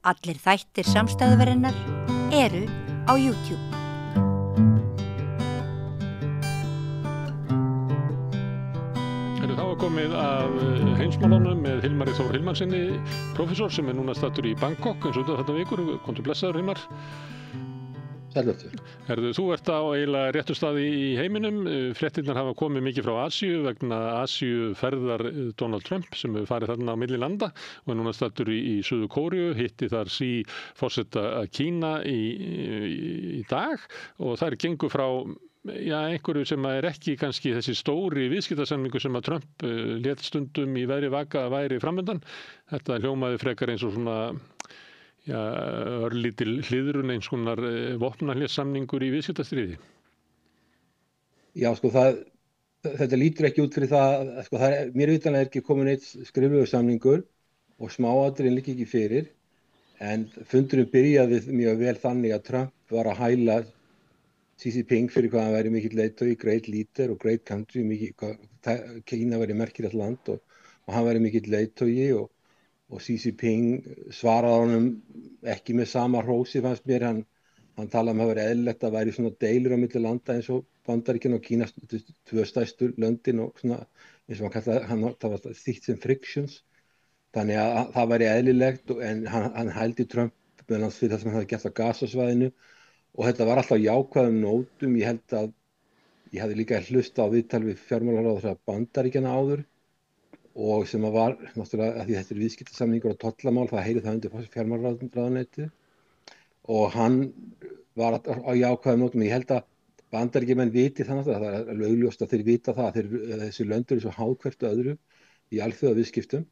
Allir þættir samstæðuverinnar eru á YouTube. Þá er komið að heimsmálunum með Hilmari Þór Hilmarsinni, prófessor sem er núna staddur í Bangkok eins og þetta vikur. Komdu blessaður, Hilmar. Sælvöldur. Þú ert á eiginlega réttu staði í heiminum. Fréttirnar hafa komið mikið frá Asíu vegna Asíuferðar Donald Trump sem hefur farið þarna á milli landa og er núna staddur í Suður Kóreu, hitti þar forseta Kína í dag og þær gengu frá einhverju sem er ekki kannski þessi stóri viðskiptasamningur sem að Trump lét stundum í veðri vaka væri framundan. Þetta hljómaði frekar eins og svona örlítil hliðrun eins konar vopnahléssamningur í viðskiptastríði. Já, þetta lítur ekki út fyrir það, mér vitanlega ekki komin eitt skriflegur samningur og smáatriðin liggja ekki fyrir, en fundurinn byrjaði mjög vel þannig að Trump var að hæla Xi Jinping fyrir hvað hann væri mikill leiðtogi, great leader og great country, Kína væri merkilegt land og hann væri mikill leiðtogi og Xi Jinping svaraði honum ekki með sama hrósi fannst mér, hann talaði að vera eðlilegt að væri svona deilur á milli landa eins og Bandaríkin og Kína, tvö stærstu löndin og svona, eins og það var þýtt sem frictions, þannig að það væri eðlilegt en hann hældi Trump með hans fyrir það sem hann hafði gert á Gazasvæðinu og þetta var alltaf jákvæðum nótum, ég held að ég hafði líka hlusta á viðtal við fjármálaráðherra Bandaríkjanna áður og sem var náttúrulega að því þetta er viðskiptasamningur og tollamál, það heyrði það undir fjármálaráðuneytið og hann var á jákvæðum nótum. Ég held að Bandaríkjamenn viti það náttúrulega, það er alveg augljóst að þeir vita það að þessi lönd eru svo háð hvert öðru í alþjóðaviðskiptum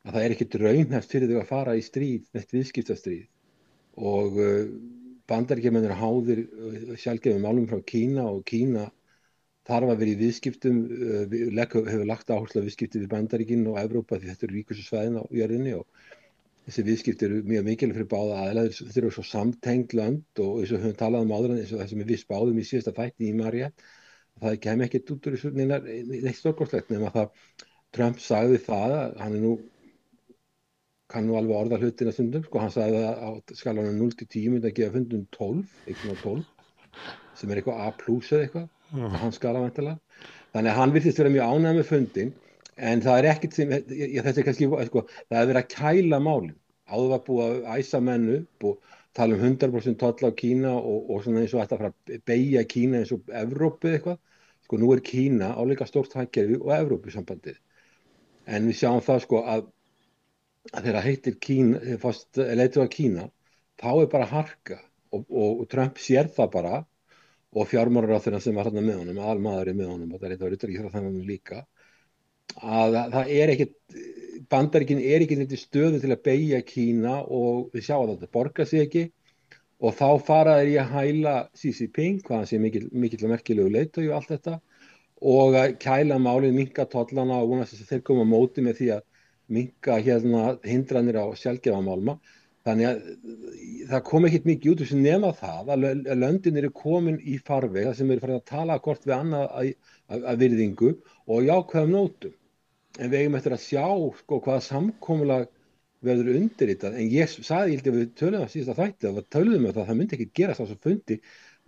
að það er ekkert raunhæft fyrir þau að fara í stríð, neitt viðskiptastríð og Bandaríkjamenn eru háðir sjálfgefum málum frá Kína og Kína þarf að vera í viðskiptum, hefur lagt áherslu á viðskipti við Bandaríkin og Evrópa því þetta eru ríkustu svæðin á jörðinni og þessi viðskipti eru mjög mikilvæg fyrir báða aðila, þetta eru svo samtengd lönd og eins og höfum talað áður eins og það sem við spáðum í síðasta þætti í María, það kemur ekkert út úr þessu neitt stórkostlegt nema það Trump sagði það, hann kann nú alveg orða hlutina stundum, hann sagði að á skalanum 0-10 myndi að gefa fundum 12, 1,12, sem er eitthvað A+ eða eitthvað, hann skala væntanlega. Þannig að hann virtist vera mjög ánægður með fundinn, en það er ekkert sem, þetta er kannski, það er verið að kæla málin. Áður var búið að æsa menn upp og tala 100% toll á Kína og svona eins og þetta fara að beygja Kína eins og Evrópu eitthvað. Nú er Kína álíka stórt hagkerfi og Evrópusambandið. En við sjáum það að þegar hittir Kína, leiðtogar Kína, þá er bara harka og Trump sér það bara og fjármálaráðherrann sem var þarna með honum, aðalmaðurinn með honum og það var utanríkisráðherrann líka, að það er ekkert, Bandaríkin er ekki neitt í stöðu til að beygja Kína og við sjáum að þetta borgar sig ekki og þá fara þeir í að hæla Xi Jinping, hvað hann sé mikill og merkilegu leiðtogi og allt þetta og að kæla málið, minnka tollana og vonast þess að þeir koma á móti með því að minnka hindranir á sjálfgefa málma. Þannig að það kom ekkert mikið út sem nema það að löndin eru komin í farveg þar sem eru farin að tala hvort við annað að virðingu og jákvæðum nótum. En við eigum eftir að sjá hvaða samkomulag verður undirritað. En ég sagði, ég held að við töluðum að síðasta þætti, að töluðum að það myndi ekki gerast á þessu fundi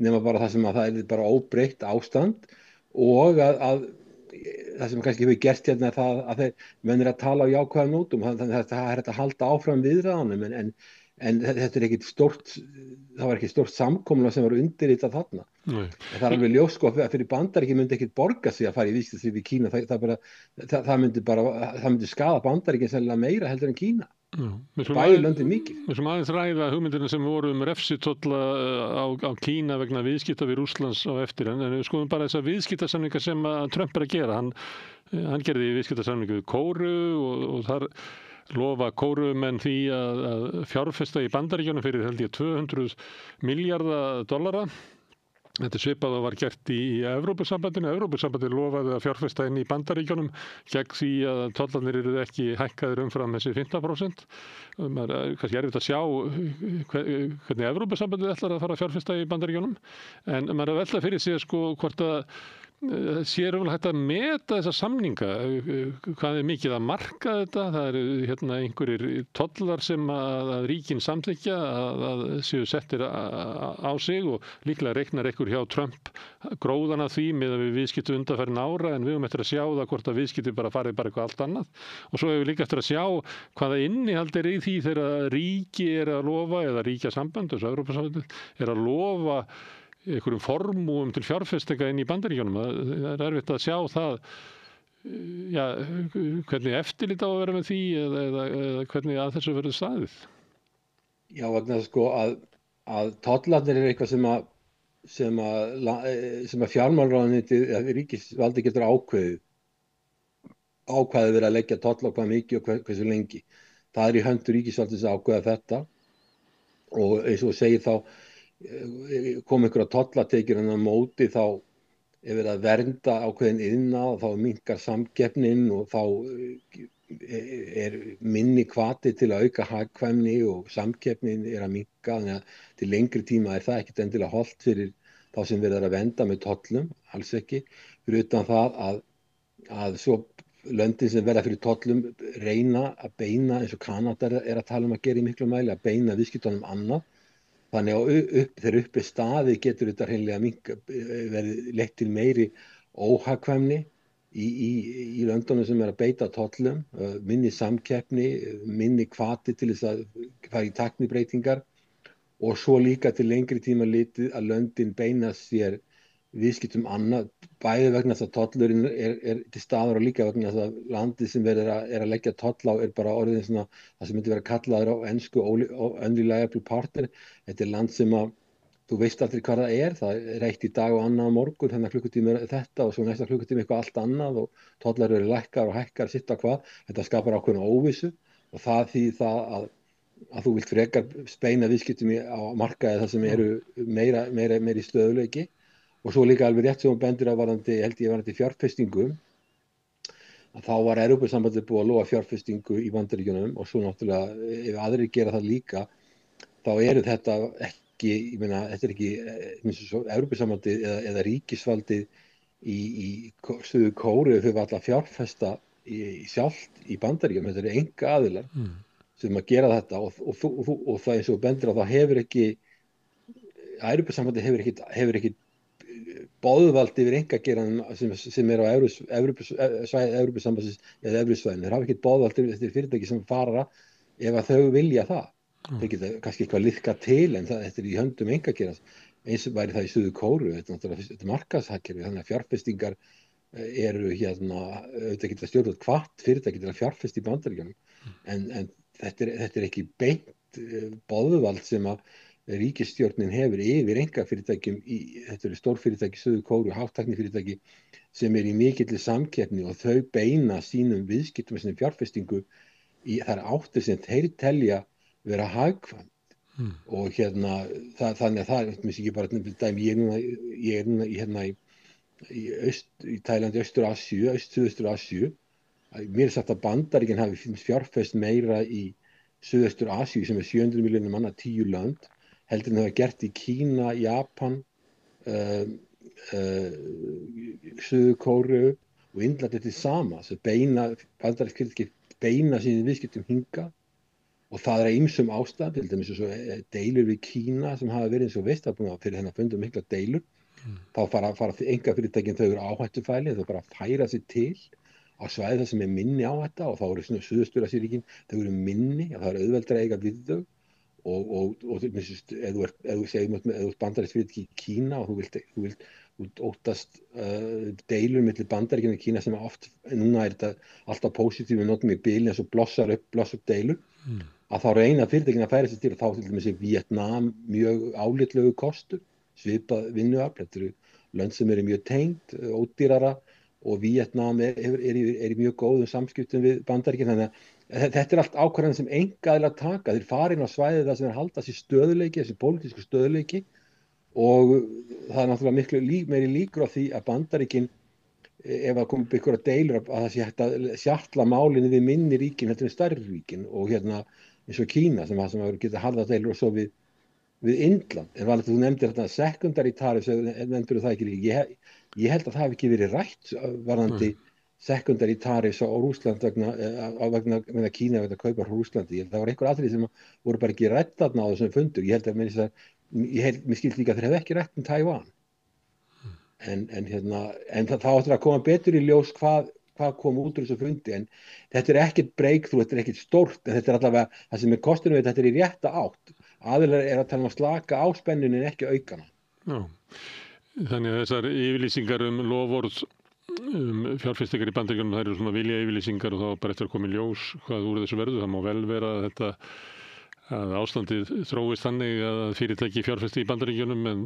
nema bara það sem að það er bara óbreytt ástand og að það sem kannski hefur gert hérna er það að þeir menn eru að tala á jákvæðum nótum, þannig að það er að halda áfram viðræðunum en þetta er ekkert stórt, það var ekki stórt samkomulag sem var undirritað þarna. En það er alveg ljós að fyrir Bandaríkin myndi ekkert borga sig að fara í viðskipti við Kína, það myndi skaða Bandaríkin sennilega meira heldur en Kína. Bæði löndin mikið. Við sem aðeins ræða hugmyndina sem voru refsitolla á Kína vegna viðskipta við Rússlands á eftir en við skoðum bara þessa viðskiptasamninga sem Trump er að gera. Hann gerði viðskiptasamningu við Kóreu og þar lofa Kóreumenn því að fjárfesta í Bandaríkjunum fyrir held ég $200 milljarða. Þetta er svipað og var gert í Evrópusambandinu. Evrópusambandið lofaði að fjárfesta inn í Bandaríkjunum gegn því að tollarnir eru ekki hækkaðir umfram þessi 15%. Maður er kannski erfitt að sjá hvernig Evrópusambandið ætlar að fara að fjárfesta í Bandaríkjunum. En maður er að velta fyrir sig hvort að sér vel hægt að meta þessa samninga, hvað mikið að marka þetta, það eru einhverjir tollar sem að ríkin samþykkja að séu settir á sig og líklega reiknar einhver hjá Trump gróðan af því miðað við viðskipti undanfarin ára en við höfum eftir að sjá það hvort að viðskipti farið eitthvað allt annað og svo hefur við líka eftir að sjá hvaða innihald í því þegar ríki að lofa eða ríkjasamband, þessu Evrópusambandið að lofa einhverjum formúum til fjárfestinga inn í Bandaríkjunum. Það erfitt að sjá það, já, hvernig eftirlit á að vera með því eða hvernig að þessu verður staðið. Já, vegna þess sko að tollarnir eitthvað sem að fjármálaráðuneytið eða ríkisvaldi getur ákveðið verið að leggja tolla á hvað mikið og hversu lengi. Það í höndum ríkisvaldis að ákveða þetta og eins og segir þá kom einhverja tollatekjur en á móti þá verið að vernda ákveðin iðnað og þá minnkar samkeppnin og þá minni hvati til að auka hagkvæmni og samkeppnin að minnka þannig að til lengri tíma það ekkert endilega hollt fyrir þá sem verið að vernda með tollum, alls ekki, fyrir utan það að svo löndin sem verða fyrir tollum reyna að beina eins og Kanada að tala að gera í miklu mæli að beina viðskiptunum annað. Þannig að þegar uppi staði getur þetta hreinlega verið leitt til meiri óhagkvæmni í löndunum sem að beita tollum, minni samkeppni, minni hvati til þess að fara í tæknibreytingar og svo líka til lengri tíma litið að löndin beina sér viðskiptum annað, bæði vegna þess að tollurinn til staðar og líka vegna þess að landið sem að leggja toll á bara orðin svona það sem myndi vera kallaður á ensku unreliable partner. Þetta land sem að þú veist aldrei hvað það eitt í dag og annað á morgun, þennan klukkutími þetta og svo næsta klukkutími eitthvað allt annað og tollar eru lækkar og hækkar sitt á hvað. Þetta skapar ákveðna óvissu og það þýðir það að þú vilt frekar beina viðskiptum á markaði þar sem eru meiri stöðugleiki. Og svo líka alveg rétt sem hún bendir á varðandi fjárfestingu að þá var Evrópusambandið búið að lofa fjárfestingu í Bandaríkjunum og svo náttúrulega ef aðrir gera það líka þá þetta ekki, ég meina þetta ekki eins og Evrópusambandið eða ríkisvaldið í Suður Kóreu þau var alltaf fjárfesta sjálft í Bandaríkjunum, þetta einkaaðilar sem að gera þetta og það eins og bendir á það hefur ekki Evrópusambandið hefur ekki boðvald yfir einkageiranum sem á Evrópusambandsins eða Evrusvæðinu. Þeir hafa ekki boðvald yfir þetta fyrirtæki sem fara ef að þau vilja það. Þeir geta kannski eitthvað liðka til en þetta í höndum einkageirans. Eins væri það í Suður Kóreu, þetta markaðshagkerfi, þannig að fjárfestingar eru auðvitað geta stjórnvöld hvatt fyrirtæki til að fjárfesta í Bandaríkjunum. En þetta ekki beint boðvald sem að ríkisstjórnin hefur yfir einkafyrirtækjum þetta eru stórfyrirtæki Suður Kóreu, hátæknifyrirtæki sem í mikilli samkeppni og þau beina sínum viðskiptum og sínum fjárfestingu í þær áttir sem þeir telja vera hagkvæmt. Og þannig að það er ekki bara dæmi, ég er í Tælandi, Austur-Asíu, Suðaustur-Asíu. Mér sagt að Bandaríkin hafi fjárfest meira í Suðaustur-Asíu sem 700 milljónir manna, 10 lönd. Heldur en það var gert í Kína, Japan, Suður Kóreu og Indland til sama. Bandarísk fyrirtæki beina sínum viðskiptum hingað og það ýmsum ástæðum, til dæmis eins og deilur við Kína sem hafa verið eins og veist að fyrir þennan fundum mikla deilur. Þá fara einkafyrirtækin þau eru áhættufæli, þau bara færa sig til á svæði sem minni áhætta og þá eru Suðaustur-Asíuríkin, þau eru minni og það auðveldara að eiga við þau. Og ef þú bandarískt fyrirtæki í Kína og þú vilt óttast deilur milli Bandaríkjanna og Kína sem oft, núna þetta alltaf positív við notum í bili eins og blossar upp deilur að þá reyna fyrirtækin að færa sig til og þá til dæmis Víetnam mjög álitlegu kostur, svipað vinnuafl, þetta eru lönd sem eru mjög tengd, ódýrara og Víetnam er í mjög góðum samskiptum við Bandaríkin þannig að þetta allt ákvarðanir sem einkaaðilar taka. Þeir fara inn á svæðið þar sem halda sér stöðugleiki, þessi pólitísku stöðugleiki og það náttúrulega miklu meiri líkur á því að Bandaríkin, ef það kom upp einhverja deilur að það sé hægt að sjatla málinu við minni ríkin heldur en stærri ríkin og eins og Kína sem geta harða deilur og svo við við Indland, en var þetta, þú nefndir þetta secondary tariffs, nefndir það ekki líka, ég held að það hafi ekki verið rætt varðandi secondary tariffs á Rússland vegna Kína vegna kaupa frá Rússlandi, ég held að það var einhver atriði sem voru bara ekki rætt þarna á þessum fundur, ég held að mér skilst líka að þeir hefði ekki rætt Tævan, en það áttur að koma betur í ljós hvað kom út úr þessu fundi, en þetta er ekkert breakthrough, þetta er ekkert stórt, en þetta er allavega, það sem er kostinu við þetta er í rétta átt, aðilar er að tala um að slaka á spennunni en ekki aukana. Já, þannig að þessar yfirlýsingar loforð fjárfestingar í Bandaríkjunum, það eru svona vilja yfirlýsingar og þá bara eftir að koma í ljós hvað úr þessu verður, það má vel vera að ástandið þróist þannig að fyrirtæki fjárfesti í Bandaríkjunum en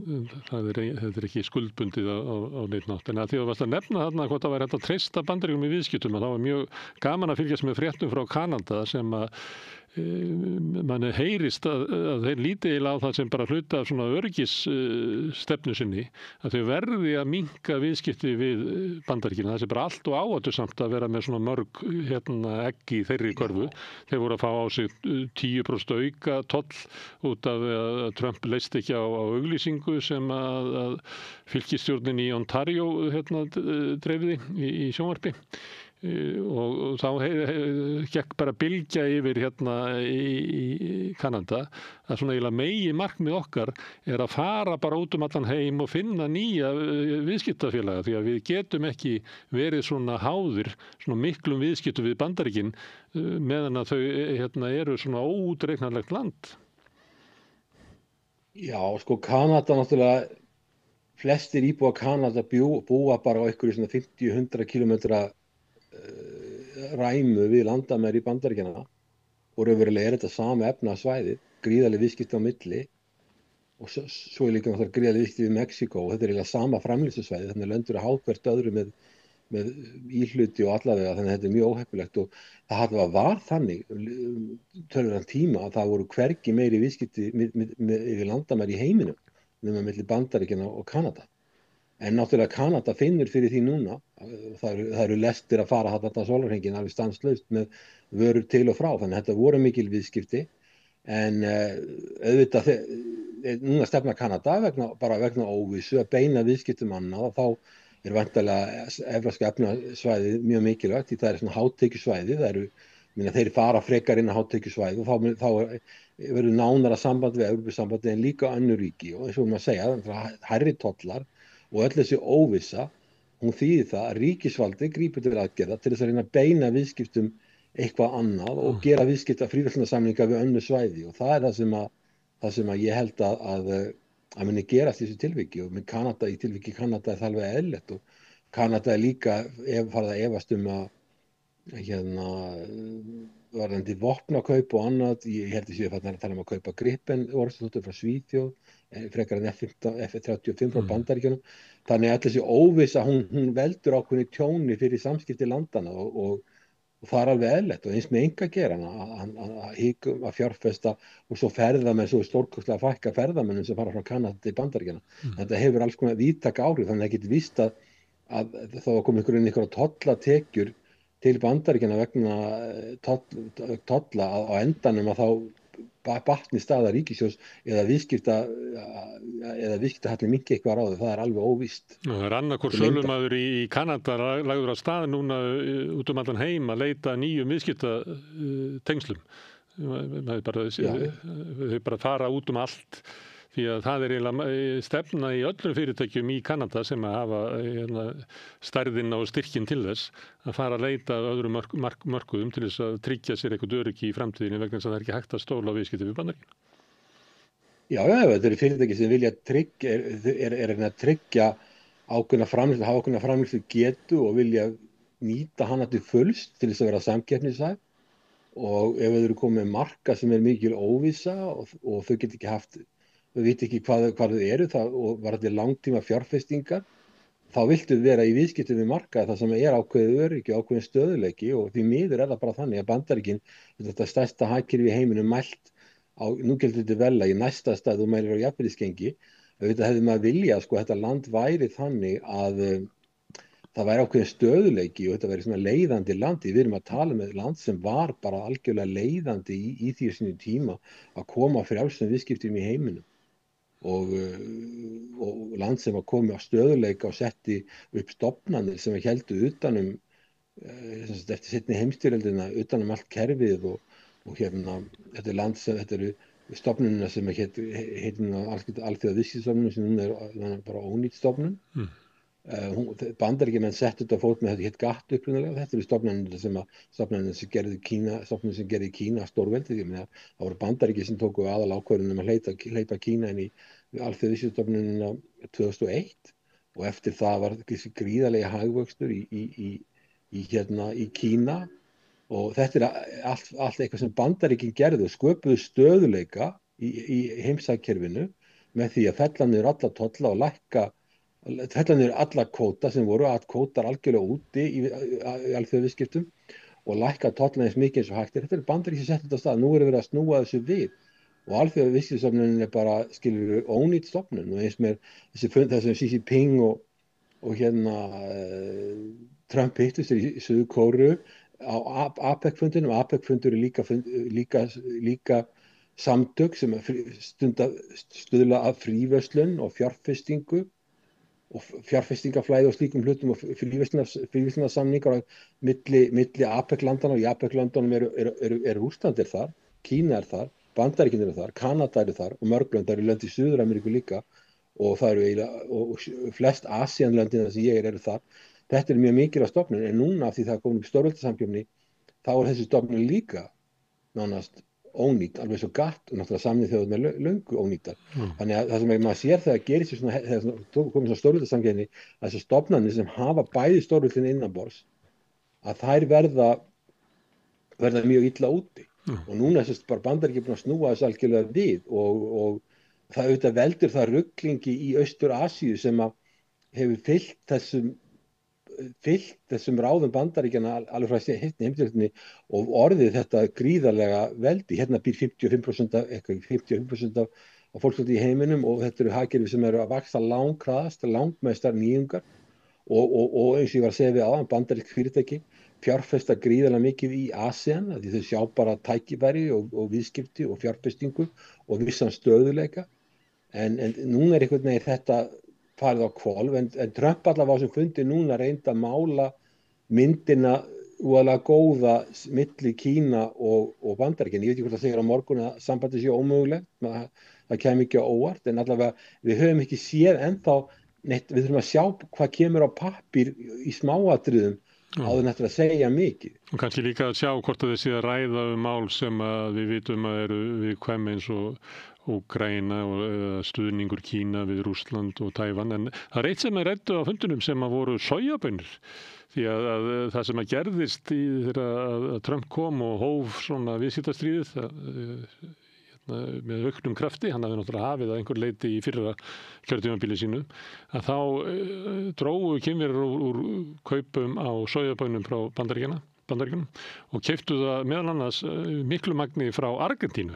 þetta er ekki skuldbundið á neitt nátt. En að því að varst að nefna þarna hvort það væri hægt að treysta Bandaríkjunum í viðskiptum að þá var mjög gaman að fylgjast með fréttum frá Kanada sem að manni heyrist að þeir líti eiginlega á það sem bara hluta af svona öryggisstefnu sinni að þau verði að minnka viðskipti við Bandaríkina. Það sé bara allt og áhættusamt að vera með svona mörg egg í þeirri körfu. Þeir voru að fá á sig 10% auka toll út af að Trump leist ekki á auglýsingu sem að fylkisstjórnin í Ontario dreifði í sjónvarpi. Og þá gekk bara bylgja yfir í Kanada að svona eiginlega megi markmið okkar er að fara bara út allan heim og finna nýja viðskiptafélaga því að við getum ekki verið svona háðir svona miklum viðskiptum við Bandaríkin meðan að þau eru svona óútreiknanlegt land. Já, sko Kanada náttúrulega flestir íbúa Kanada búa bara á einhverju svona 50-100 kilometra ræmu við landamæri í Bandaríkjanna og raunverulega er þetta sama efnahagssvæði, gríðarleg viðskipti á milli og svo er líka náttúrulega gríðarleg viðskipti við Mexíkó og þetta er eiginlega sama framleiðslusvæði, þannig að lönd eru háð hvert öðru með íhluti og allavega, þannig að þetta er mjög óheppilegt og það allavega var þannig töluverðan tíma að það voru hvergi meiri viðskipti yfir landamæri í heiminum nema milli Bandaríkjanna og Kanada. En náttúrulega Kanada finnur fyrir því núna, það eru lestir að fara þarna sólarhringinn alveg stanslaust með vörur til og frá, þannig að þetta voru mikil viðskipti, en auðvitað núna stefna Kanada vegna óvissu að beina viðskiptum annað og þá er væntanlega evrópska efnahagssvæðið mjög mikilvægt því það er svona hátekjusvæði, þeir fara frekar inn á hátekjusvæði og þá verður nánara samband við Evrópusambandið en líka önnur ríki og eins og maður segja, hærri tollar og öll þessi óvissa, hún þýðir það að ríkisvaldi grípur til aðgerða til þess að reyna að beina viðskiptum eitthvað annað og gera viðskipta fríverslunarsamninga við önnur svæði og það er það sem að ég held að muni gerast í þessu tilviki og með Kanada, í tilviki Kanada er það alveg eðlilegt og Kanada er líka farið að efast varðandi vopnakaup og annað, ég held að ég að tala um að kaupa Gripen orðstóttur frá Svíþjóð, frekar en F-35 frá Bandaríkjunum, þannig að þessi óvissa hún veldur ákveðnu tjóni fyrir samskipti landana og það er alveg eðlilegt og eins með enga að fjárfesta og svo ferðamenn, svo stórkostlega fækka ferðamennum sem fara frá Kanada til Bandaríkjanna. Þetta hefur alls konar víðtæk áhrif, þannig að það getur víst að þá kom einhverja tollatekjur til Bandaríkjanna vegna tolla á endanum að þá batni staða ríkissjóðs eða viðskiptahalli minnki eitthvað á það er alveg óvíst. Það er annarkvort sölumaður í Kanada lagður á stað núna út allan heim að leita nýjum viðskiptatengslum. Þau bara fara út allt því að það er eiginlega stefna í öllum fyrirtækjum í Kanada sem að hafa stærðina og styrkin til þess að fara að leita öðrum mörkuðum til þess að tryggja sér eitthvað öryggi í framtíðinni vegna þess að það er ekki hægt að stóla á viðskipti við Bandaríkin. Já, þetta eru fyrirtæki sem vilja tryggja ákveðna framleiðslu getu og vilja nýta hana til fulls til þess að vera samkeppnishæf og ef þau eru komið með marka sem er mikil óvissa og þau get ekki haft við veit ekki hvað þau eru og var þetta langtíma fjárfestingar þá viltu vera í viðskiptum við markað þar sem er ákveðið öryggi, ákveðin stöðuleiki og því miður er það bara þannig að Bandaríkin þetta stærsta hagkerfi í heiminum mælt á núgildandi verðlagi í næsta stað og mælir á jafnvægisgengi auðvitað hefði maður viljað þetta land væri þannig að það væri ákveðin stöðuleiki og þetta væri svona leiðandi landi. Við erum að tala með land sem var bara algjörlega leiðandi í því sínu tíma að koma frjálsum viðskiptum í heiminum. og land sem var komið á stöðuleika og setti upp stofnanir sem héldu utanum eftir seinni heimsstyrjöldina utanum allt kerfið og þetta er land sem þetta eru stofnunina sem heitir alþjóða viðskiptastofnun sem núna er bara ónýt stofnun. Bandaríkjamenn settu þetta á fót með þetta hétt GATT upprunalega. Þetta eru stofnanir sem gerði Kína stórveldi. Það voru Bandaríki sem tóku aðal ákvörðun að hleypa Kína inn í alþjóða viðskiptastofnunina 2001 og eftir það var gríðarlega hagvöxtur í Kína og þetta er allt eitthvað sem Bandaríkin gerðu og sköpuðu stöðuleika í heimsagkerfinu með því að fella niður alla tolla og fella niður alla kvóta sem voru kvótar algjörlega úti í alþjóðaviðskiptum og lækka tollana eins mikið eins og hægt er. Þetta er Bandaríkin sem setti þetta af stað. Nú erum við að snúa þessu við og alþjóðaviðskiptastofnunin er bara ónýt stofnun og eins með þessum Xi Jinping og Trump hittust í Suður Kóreu á APEC-fundinum. APEC-fundur er líka samtök sem stuðla að fríverslun og fjárfestingu og fjárfestingaflæði og slíkum hlutum og fríverslunarsamningar milli APEC-landana og í APEC-landunum eru Rússland þar, Kína þar, Bandaríkin þar, Kanada þar og mörg lönd í Suður-Ameríku líka og það eru flest ASEAN-löndin sem ég eru þar. Þetta er mjög mikilvæg stofnun en núna af því það komin upp stórveldasamkeppni þá er þessi stofnun líka nánast ónýtt, alveg svo GATT og náttúrulega Sameinuðu þjóðirnar með löngu ónýttar. Þannig að það sem maður sér þegar gerist þegar komið svo stórveldasamkeppni að þessar stofnanir sem hafa bæði stórveldin innanborðs að þær verða mjög illa úti. Og núna er bara Bandaríkin búin að snúa þessu algjörlega við og það auðvitað veldur það ruglingi í Austur-Asíu sem að hefur fylgt þessum ráðum Bandaríkjanna alveg frá heimsstyrjöldinni og orðið þetta gríðarlega veldi. Hérna býr 55% af fólksfjöldi í heiminum og þetta eru hagkerfi sem eru að vaxa langkraðast, langmestar nýjungar og eins og ég var að segja við áðan, bandarísk fyrirtæki fjárfesta gríðarlega mikið í ASEAN því þau sjá bara tækifæri og viðskipti og fjárfestingu og vissan stöðuleika en núna er einhvern veginn þetta farið á hvolf en Trump allavega á þessum fundi núna reyndi að mála myndina voðalega góða milli Kína og Bandaríkin. Ég veit ekki hvort það segir á morgun að sambandið sé ómögulegt, það kemur ekki á óvart en allavega við höfum ekki séð ennþá neitt, við þurfum að sjá hvað kemur á pappír í smáatriðum áður en eftir að segja mikið. Og kannski líka að sjá hvort að þið sé að ræða mál sem að við vitum að eru viðkvæm eins og Úkraína og stuðningur Kína við Rússland og Tævan. En það er eitt sem er ræddu á fundunum sem að voru sojabönur. Því að það sem að gerðist þegar að Trump kom og hóf svona viðskiptastríðið með auknum krafti, hann hafði náttúrulega hafið að einhver leyti í fyrra kjörtímabili sínu, að þá drógu Kínverjar úr kaupum á sojabönum frá Bandaríkjunum og keyptu það meðal annars miklu magni frá Argentínu.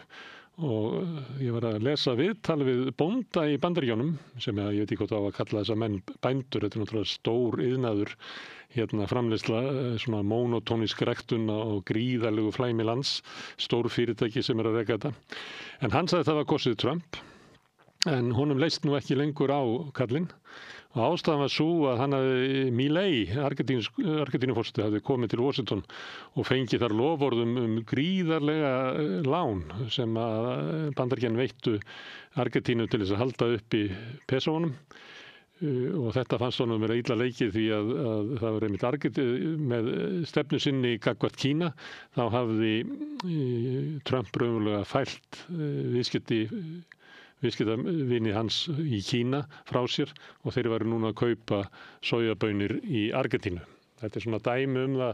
Og ég var að lesa viðtal við bónda í Bandaríkjunum sem ég veit ekki hvað á að kalla þessa menn bændur, þetta er náttúrulega stór iðnaður framleiðsla, svona monotónísk ræktun og gríðarlegu flæmi lands, stór fyrirtæki sem er að reka þetta. En hann sagði það var kosið Trump, en honum leist nú ekki lengur á kallinn. Og ástæðan var svo að hann hafði Milei, Argentínuforseti, hafði komið til Washington og fengið þar loforðum gríðarlega lán sem að Bandaríkjamenn veittu Argentínu til þess að halda uppi pesónum. Og þetta fannst honum vera illa leikið því að það var einmitt Argentínu með stefnu sinni gagnvart Kína. Þá hafði Trump raunverulega fælt viðskiptavini hans í Kína frá sér og þeir væru núna að kaupa sojabönir í Argentínu. Þetta er svona dæmi það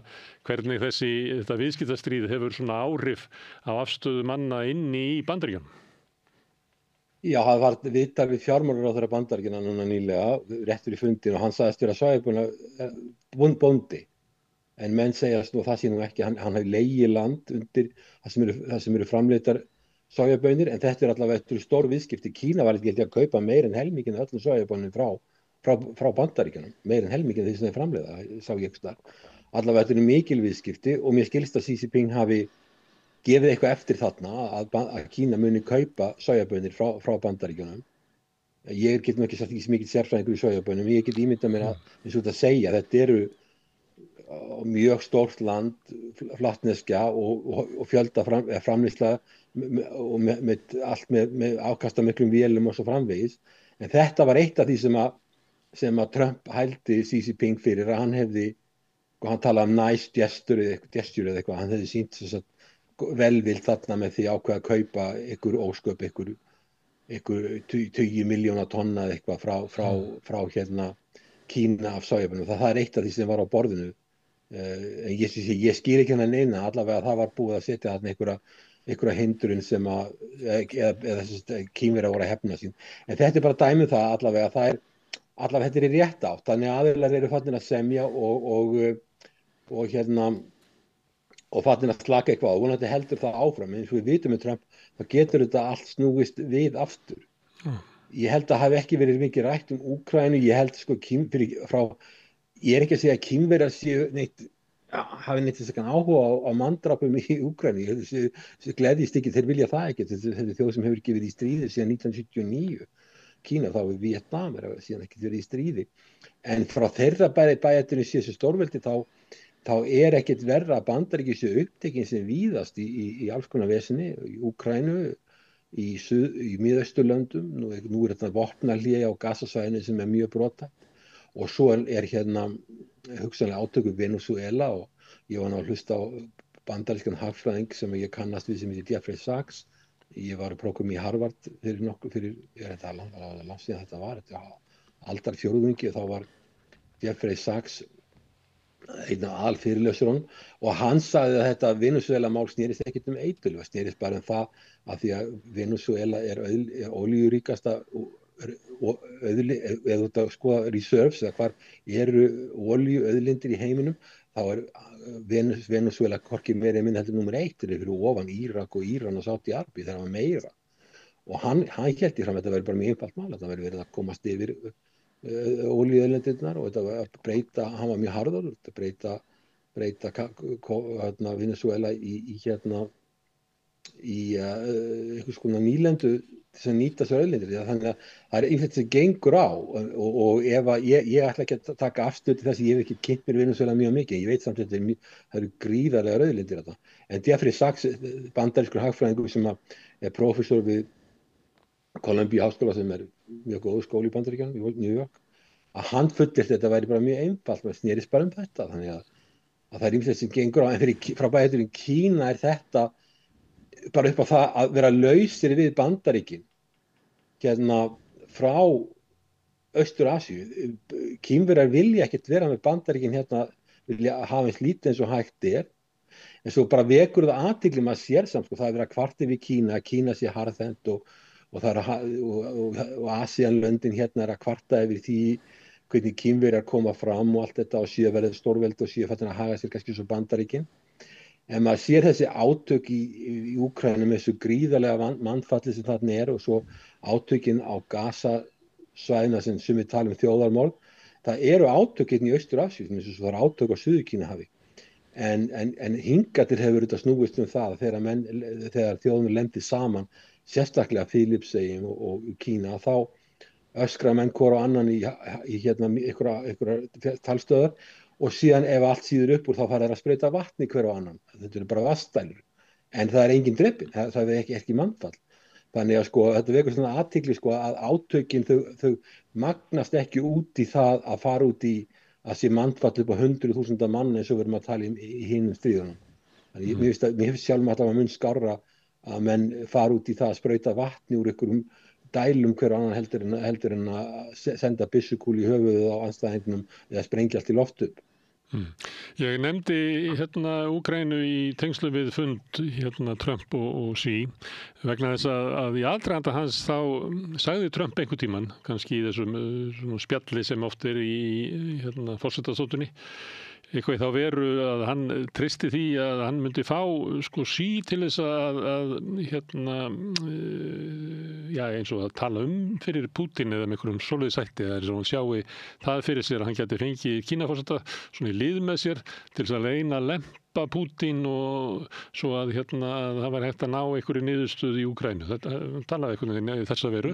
hvernig þetta viðskiptastríð hefur svona áhrif á afstöðu manna inni í Bandaríkjunum. Já, það var viðtal við fjármálaráðherra Bandaríkjanna núna nýlega, réttur í fundin og hann sagðist vera sojaböna bóndi. En menn segjast nú það sé nú ekki, hann hafi legið land undir það sem eru framleiddar sojabönir, en þetta er allavega stór viðskipti. Kína var ekki að kaupa meir en helminginn af öllum sojabönum frá Bandaríkjanum, meir en helminginn því sem þeir framleiða, sá ég ekki þar. Allavega þetta er mikil viðskipti og mér skilst að Xi Jinping hafi gefið eitthvað eftir þarna að Kína muni kaupa sojabönir frá Bandaríkjanum Ég get nú ekki sagt ekki mikið sérfræðingur í sojabönum, ég get ímyndað mér að, eins og þetta segja, þetta eru mjög stórt land, flatneskja og fjölda framleiðsla og allt með ákasta miklum vélum og svo framvegis. En þetta var eitt af því sem að Trump hældi Xi Jinping fyrir að hann hefði, og hann talaði nice gesture eða eitthvað, hann hefði sýnt velvild þarna með því ákveða að kaupa ykkur ósköp, ykkur 20 milljóna tonna eða eitthvað frá hérna Kína af sojabönum. Það er eitt af því sem var á borðinu. En ég skil ekki hennar neina, allavega það var búið að setja þarna einhverja hindrun sem að eða Kínverjar voru að hefna sín. En þetta er bara dæmi það allavega þetta er í rétt átt, þannig að aðilar eru farnir að semja og hérna og farnir að slaka eitthvað og vonandi heldur það áfram, eins og við vitum með Trump, þá getur þetta allt snúist við aftur. Ég held að hafi ekki verið mikið rætt Úkraínu, ég held ég er ekki að segja að Kínverjar hafi neitt þess að áhuga á manndrápum í Úkraínu, ég gleðjist ekki, þeir vilja það ekki, þetta er þjóð sem hefur ekki verið í stríði síðan 1979, Kína þá við Víetnam síðan ekki verið í stríði, en frá þeirra bæjarnir sé þessu stórveldi þá er ekkert verra að Bandaríkin séu upptekin sem víðast í alls konar vesinni, í Úkraínu, í Miðausturlöndum, nú er þetta vopnahlé á Gazasvæðinu sem er mjög brothætt og svo er hérna hugsanlega átök Venesúela og ég var að hlusta á bandarískan hagfræðing sem ég kannast við sem heitir Jeffrey Sachs, ég var prófum í Harvard þetta aldarfjórðungi og þá var Jeffrey Sachs einn af aðalfyrirlesurunum og hann sagði að þetta Venesúela mál snerist ekkert eitur, það snerist bara það að því að Venesúela er olíuríkasta eða þú skoða reserves eða hvar eru olíuauðlindir í heiminum, þá er Venesúela hvorki meira en minna heldur númer 1, þeir eru fyrir ofan Írak og Íran og Sádi-Arabíu, þeir hafa meira og hann hélt í fram að þetta væri bara mjög einfalt mál, þetta væri verið að komast yfir olíuauðlindirnar og þetta var að breyta, hann var mjög harður, þetta breyta Venesúela í einhvers konar nýlendu til að nýta sér auðlindir, þannig að það er einhvern sem gengur á og ef að ég ætla ekki að taka afstöð til þess að ég hef ekki kynnt mér Venesúela mjög mikið, ég veit samt að það eru gríðarlega auðlindir þetta, en Jeffrey Sachs, bandarískur hagfræðingur sem er prófessor við Columbia háskóla sem er mjög góð skóli í Bandaríkjunum í New York, að hann fullyrti þetta væri bara mjög einfalt, maður snerist bara þetta, þannig að það er ýmislegt sem gengur á, en frá bæjarinn Kína er þetta bara upp á það að vera lausir við Bandaríkin hérna frá Austur-Asíu. Kínverjar vilja ekkert vera með Bandaríkin hérna, vilja hafa eins lítið eins og hægt en svo bara vekur það athygli maður sér samt, það er verið að kvarta við Kína sé harðhent og Asíanlöndin hérna er að kvarta yfir því hvernig Kínverjar koma fram og allt þetta og síðan verið stórveldi og síðan fattin að haga sér kannski svo Bandaríkin. En maður sér þessi átök í Úkraínu með þessu gríðarlega mannfalli sem þarna er og svo átökin á Gaza-svæðina sem við tala þjóðarmál. Það eru átökin í Austur-Asíu, eins og það eru átök á Suður-Kínahafi. En hingað til hefur þetta snúist það þegar þjóðunum lendir saman, sérstaklega Filippseyjum og Kína, þá öskra menn hvor á annan í einhverjar talstöðar og síðan ef allt síður upp úr þá fara þeir að sprauta vatni hver á annan. Þetta eru bara vatnsdælur. En það er engin drepinn, það er ekki mannfall. Þannig að þetta vekur svona athygli að átökin þau magnast ekki út í það að fara út í að sé mannfall upp á 100.000 mann eins og við erum að tala í hinum stríðunum. Þannig mér finnst sjálfum að það var mun skárra að menn fara út í það að sprauta vatni úr einhverjum dælum hver annan heldur en að senda byssukúlu í höfuðið á andstæðingnum eða sprengja allt í loft upp. Ég nefndi Úkraínu í tengslu við fund Trump og Xi vegna þess að í aðdraganda hans þá sagði Trump einhvern tímann, kannski í þessum spjalli sem oft er í forsetastóttunni, eitthvað þá veru að hann treysti því að hann myndi fá Xi til þess að eins og að tala fyrir Pútín eða með einhverjum svoleiðis hætti, það svo hann sjái það fyrir sér að hann gæti fengið Kínaforseta svona í lið með sér til þess að reyna að lempa Pútín og svo að að það var hægt að ná einhverju niðurstöðu í Úkraínu. Þetta talaði einhvern veginn þessa veru.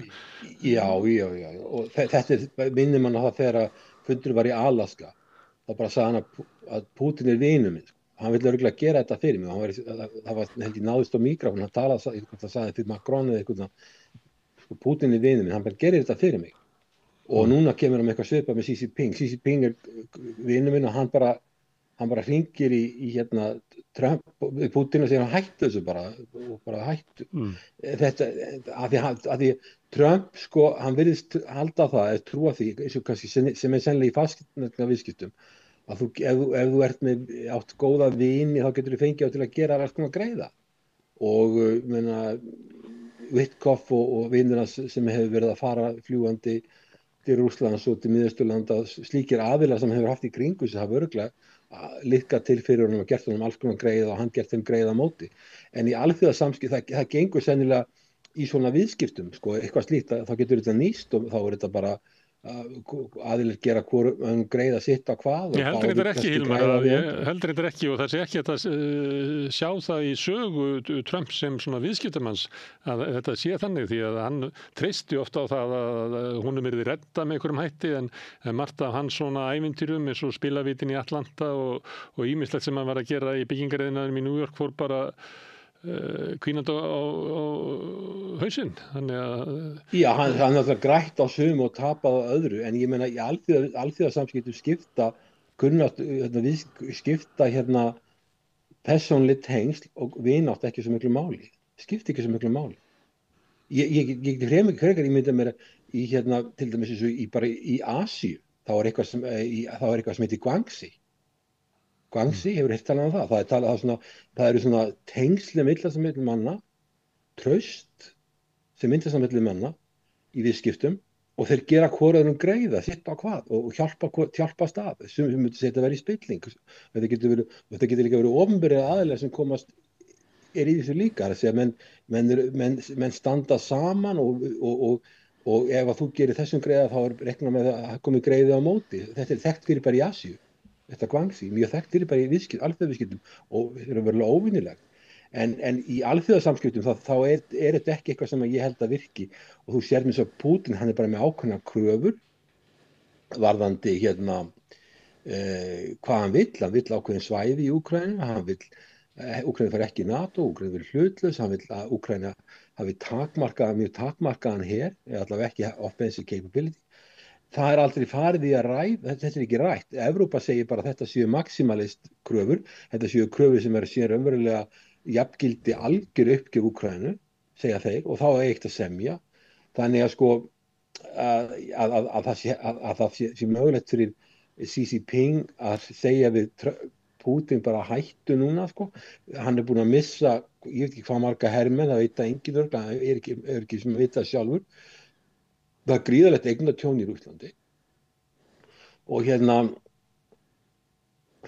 Já, og þetta minnir mann á það þegar að fundur var í Alaska. Þá bara sagði hann að Pútín vinur minn. Hann vill örugglega gera þetta fyrir mig. Það var held ég náðist á mikrofon, hann talaði, það sagði fyrir Macron eða eitthvað, Pútín vinur minn, hann bara gerir þetta fyrir mig. Og núna kemur hann með eitthvað svipað með Xi Jinping. Xi Jinping vinur minn og hann bara hringir í Trump, Pútín og segir hann hættu þessu bara hættu. Þetta, að því Trump, hann virðist halda það, eða trúa því, sem sennilega í fasteignarviðskiptum, að ef þú ert með átt góða vini, þá getur þú fengið á til að gera alls konar greiða. Og Witkoff og vinina sem hefur verið að fara fljúgandi til Rússlands og til Miðausturlanda, slíkir aðilar sem hefur haft í kringu sig hafa örugglega liðkað til fyrir honum og gert honum alls konar greiða og hann gert þeim greiða á móti. En í alþjóðasamskiptum, það gengur sennilega í svona viðskiptum, eitthvað slíkt, þá getur þetta nýst og þá þetta bara aðilar gera greiða sitt á hvað. Ég heldur þetta ekki, Hilmar, ég heldur þetta ekki og það sé ekki að sjá það í sögu Trump sem svona viðskiptamanns að þetta sé þannig, því að hann treysti ofta á það að honum yrði redda með einhverjum hætti en margt af hans svona ævintýrum eins og spilavítin í Atlanta og ýmislegt sem hann var að gera í byggingariðnaðinum í New York fór bara kvínandi á hausinn. Já, hann alltaf grætt á sum og tapað á öðru, en ég meina í alþjóðasamskiptum skipta persónuleg tengsl og vinátt ekki svo miklu máli. Skipta ekki svo miklu máli. Ég geti frekar ímynda mér í til dæmis bara í Asíu, þá eitthvað sem heitir Guangxi. Guangxi hefur heilt talað það. Það eru svona tengsli milli manna, traust sem myndast á milli manna í viðskiptum og þeir gera hvor öðrum greiða, sitt á hvað og hjálpast að. Sem myndi þetta vera í spilling. Þetta getur líka verið opinberir aðilar sem komast í þessu líka. Það menn standa saman og ef að þú gerir þessum greiða þá reikna með að komi greiði á móti. Þetta þekkt fyrir bara í Asíu. Þetta Guangxi, mjög þekkt fyrir bara í alþjóðaviðskiptum og þeir eru verulega óvinnilegt. En í alþjóðasamskiptum þá er þetta ekki eitthvað sem ég held að virki og þú sér mér svo Pútín, hann bara með ákveðnar kröfur varðandi hvað hann vill ákveðin svæði í Úkraínu, Úkraína fær ekki í NATO, Úkraína verður hlutlaus, hann vill að Úkraína hafi mjög takmarkaðan her, eða allavega ekki offensive capability. Það er aldrei farið í að ræða, þetta er ekki rætt. Evrópa segir bara að þetta séu maximalist kröfur, þetta séu kröfur sem eru síðan raunverulega jafngildi algjör uppgjöf Úkraínu, segja þeir, og þá er eitt að semja. Þannig að það sé mögulegt fyrir Xi Jinping að segja við Pútín bara hættu núna, Hann er búinn að missa, ég veit ekki hvað marga hermenn, það veit það enginn örugglega, hann er ekki sem veit það sjálfur. Það er gríðarlegt eignatjón í Rússlandi og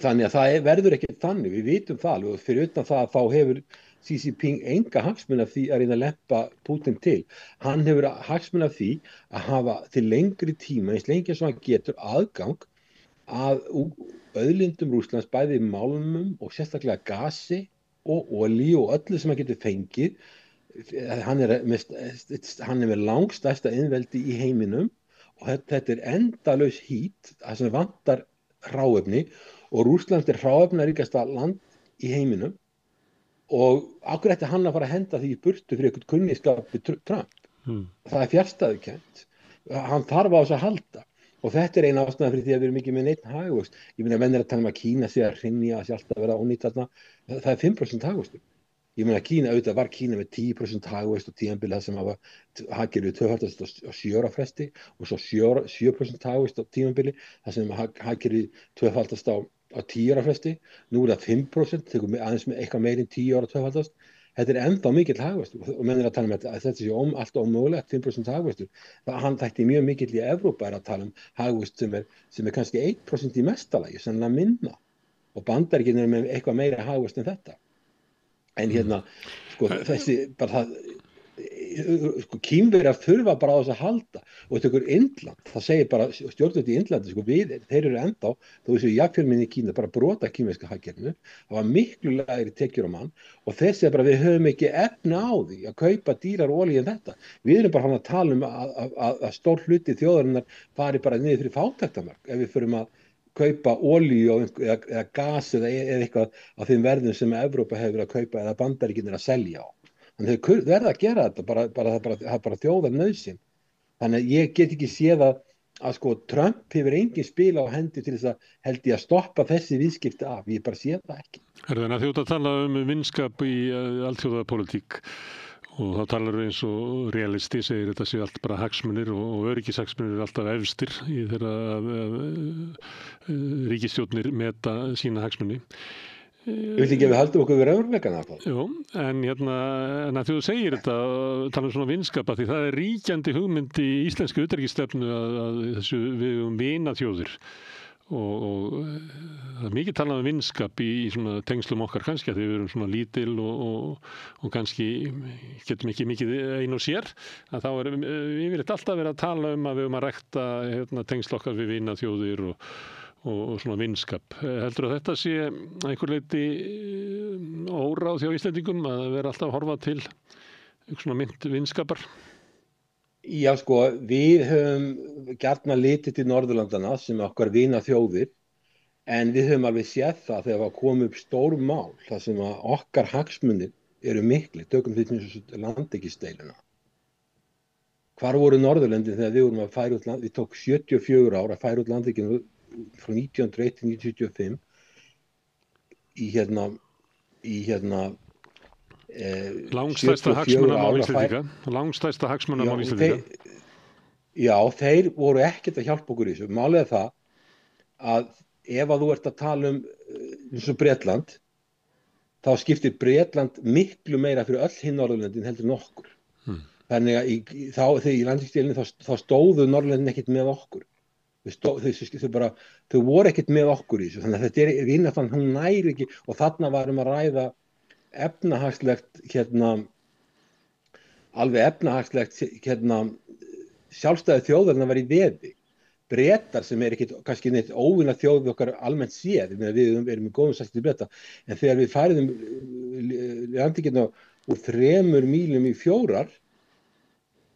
þannig að það verður ekki þannig, við vitum það og fyrir utan það þá hefur Xi Jinping enga hagsmuni af því að reyna að lempa Pútín til. Hann hefur hagsmuni af því að hafa til lengri tíma, eins lengi sem hann getur aðgang að auðlindum Rússlands, bæði málmum og sérstaklega gasi og olíu og öllu sem hann getur fengið. Hann er með langstærsta iðnveldi í heiminum og þetta er endalaus hít, það sem vantar hráefni og Rússland er hráefnaríkasta land í heiminum og af hverju ætti hann að fara að henda því í burtu fyrir eitthvað kunningsskap við Trump. Það er fjarstæðukennt. Hann þarf á þess að halda og þetta er eina ástæða fyrir því að við erum ekki með neitt hagvöxt. Ég meina menn er að tala um að Kína sé að hrynja, sé alltaf að vera ónýtt þarna. Það er 5% hagvöxtur. Ég meina auðvitað var Kína með 10% hagvöxt og tímabili það sem hagkerfið tvöfaldast á 7 ára fresti og svo 7% hagvöxt á tímabili það sem hagkerfið tvöfaldast á 10 ára fresti. Nú er það 5%, tekur aðeins með eitthvað meir en 10 ára tvöfaldast. Þetta er ennþá mikill hagvöxtur og menn er að tala um að þetta sé allt ómögulegt 5% hagvöxtur. Hann þætti mjög mikill í Evrópa að tala um hagvöxt sem er kannski 1% í mestalagi, sennilega minna og Bandaríkin er með eitthvað meira hagvöxt en þetta. En þessi bara það sko, Kínverjar þurfa bara á þess að halda og þetta ykkur Indland, það segir bara stjórnvöld í Indlandi, sko, þeir eru ennþá þó þessu jafnfjölmenni í Kína, bara brota kínverska hagkerfinu, það var miklu lægri tekjur á mann og þeir segja bara við höfum ekki efni á því að kaupa dýrar olíu en þetta, við erum bara hann að tala um að stór hluti þjóðarinnar fari bara niður fyrir fátæktamörk ef við förum að kaupa olíu eða gas eða eitthvað á þeim verðum sem Evrópa hefur að kaupa eða Bandaríkin að selja á. Þannig þeir verða að gera þetta, bara þjóðar nauðsyn. Þannig að ég get ekki séð að sko Trump hefur engin spil á hendi til þess að held ég að stoppa þessi viðskipti af. Ég bara sé það ekki. Þannig að þú ert að tala vinskap í alþjóðapólitík og þá talar eins og realisti segir þetta sé allt bara hagsmunir og öryggishagsmunir er alltaf efstir í þeirra ríkisstjórnir meta sína hagsmuni. Ég vil ekki að við haldum okkur við raunveruleikann af það. Jú, en en að þú segir þetta, tala svona vinskapa, því það er ríkjandi hugmynd í íslensku utanríkisstefnu að þessu við vinaþjóðir og það er mikið talað vinskap í svona tengslum okkar kannski að því við erum svona lítil og kannski getum ekki mikið ein og sér, að þá yfirleitt alltaf verið að tala að við að rækta tengsl okkar við vinaþjóðir og svona vinskap. Heldur að þetta sé einhver leyti óráð hjá Íslendingum að vera alltaf að horfa til svona mynd vinskapar? Já, sko, við höfum gjarnan litið til Norðurlandana sem okkar vinaþjóðir, en við höfum alveg séð það þegar það kom upp stór mál, þar sem að okkar hagsmunir eru mikli, tökum því eins og landhelgisdeiluna. Hvar voru Norðurlöndin þegar við vorum að færa út land, við tók 74 ár að færa út landhelginu frá 1901 til 1975 langstærsta hagsmunamál Íslendinga. Langstærsta hagsmunamál Íslendinga. Já, þeir voru ekkert að hjálpa okkur í þessu. Málið er það að ef að þú ert að tala eins og Bretland, þá skiptir Bretland miklu meira fyrir öll hinn Norðurlöndin heldur en okkur. Þannig að þegar í landhelgisdeilunni þá stóðu Norðurlöndin ekkert með okkur. Þau voru ekkert með okkur í þessu, þannig að þetta er vináttan, hún næri ekki og þarna varum að ræða efnahagslegt alveg efnahagslegt sjálfstæði þjóðarinnar var í veði. Bretar sem er ekkert kannski neitt óvinna þjóð við okkar almennt séð, við erum í góðum sætti Breta, en þegar við færiðum landhelgina úr 3 mílum í 4,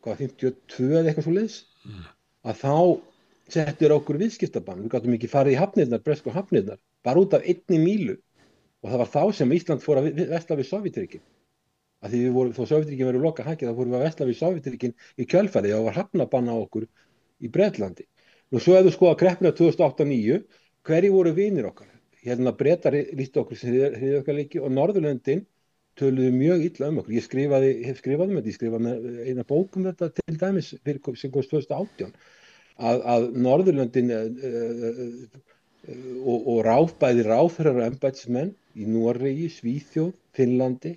52 eða eitthvað svoleiðis, að þá settur okkur viðskiptabann. Við gátum ekki farið í hafnirnar, bresku hafnirnar, bara út af 1 mílu. Og það var þá sem Ísland fór að versla við Sovétríkin. Af því þó Sovétríkin verið loka hakið, þá fórum við að versla við Sovétríkin í kjölfarið og var hafnabann á okkur í Bretlandi. Nú svo ef þú skoða kreppuna 2008-2009, hverju voru vinir okkar? Bretar lýstu okkur sem hryðjuverkaleiki og Norðurlöndin töluðu mjög illa okkur. Ég hef skrifað þetta, ég skrifaði með eina bók þetta til dæmis sem komst 2018. Að Norðurlöndin og bæði ráðherrar og embættismenn í Noregi, Svíþjóð, Finnlandi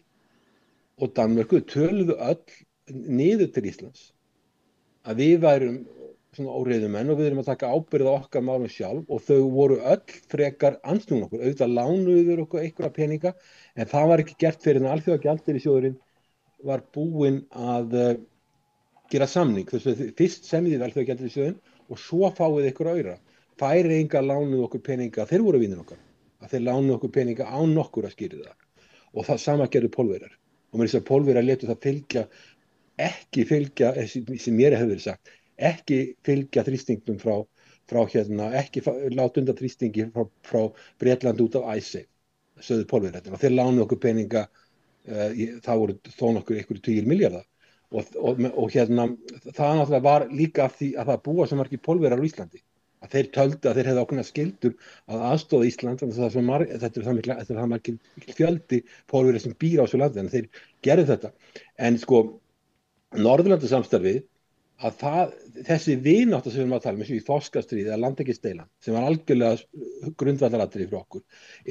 og Danmörku töluðu öll niður til Íslands. Að við værum svona óreiðumenn og við erum að taka ábyrgð á okkar málum sjálf og þau voru öll frekar andsnúin okkur. Auðvitað lánuðu okkur einhverja peninga en það var ekki gert fyrir en Alþjóðagjaldeyrissjóðurinn var búinn að gera samning. Fyrst semjiði Alþjóðagjaldeyrissjóðinn og svo fáið ykkur aura. Færeyingar lánuðu okkur peninga, þeir voru vinir okkar, að þeir lánuðu okkur peninga án nokkur að skýra það. Og það sama gerðu Pólverjar. Og með þess að Pólverjar létu það ekki fylgja, sem mér hefur verið sagt, ekki fylgja þrýstingnum frá ekki láta undan þrýstingi frá Bretland út af Icesave, sögðu Pólverjar. Og þeir lánuðu okkur peninga, það voru þó nokkur einhverju 10 milljarða. Og það náttúrulega var líka af því að það búa svo margir Pólverjar á Íslandi að þeir töldu að þeir hefðu ákveðna skyldur að aðstoða Ísland þannig að þetta er það margir fjöldi Pólverjar sem býr á þessu landi en þeir gerðu þetta en sko Norðurlandasamstarfið að þessi vinátta sem við erum að tala eins og í þorskastríði eða landhelgisdeilan sem var algjörlega grundvallaratriði fyrir okkur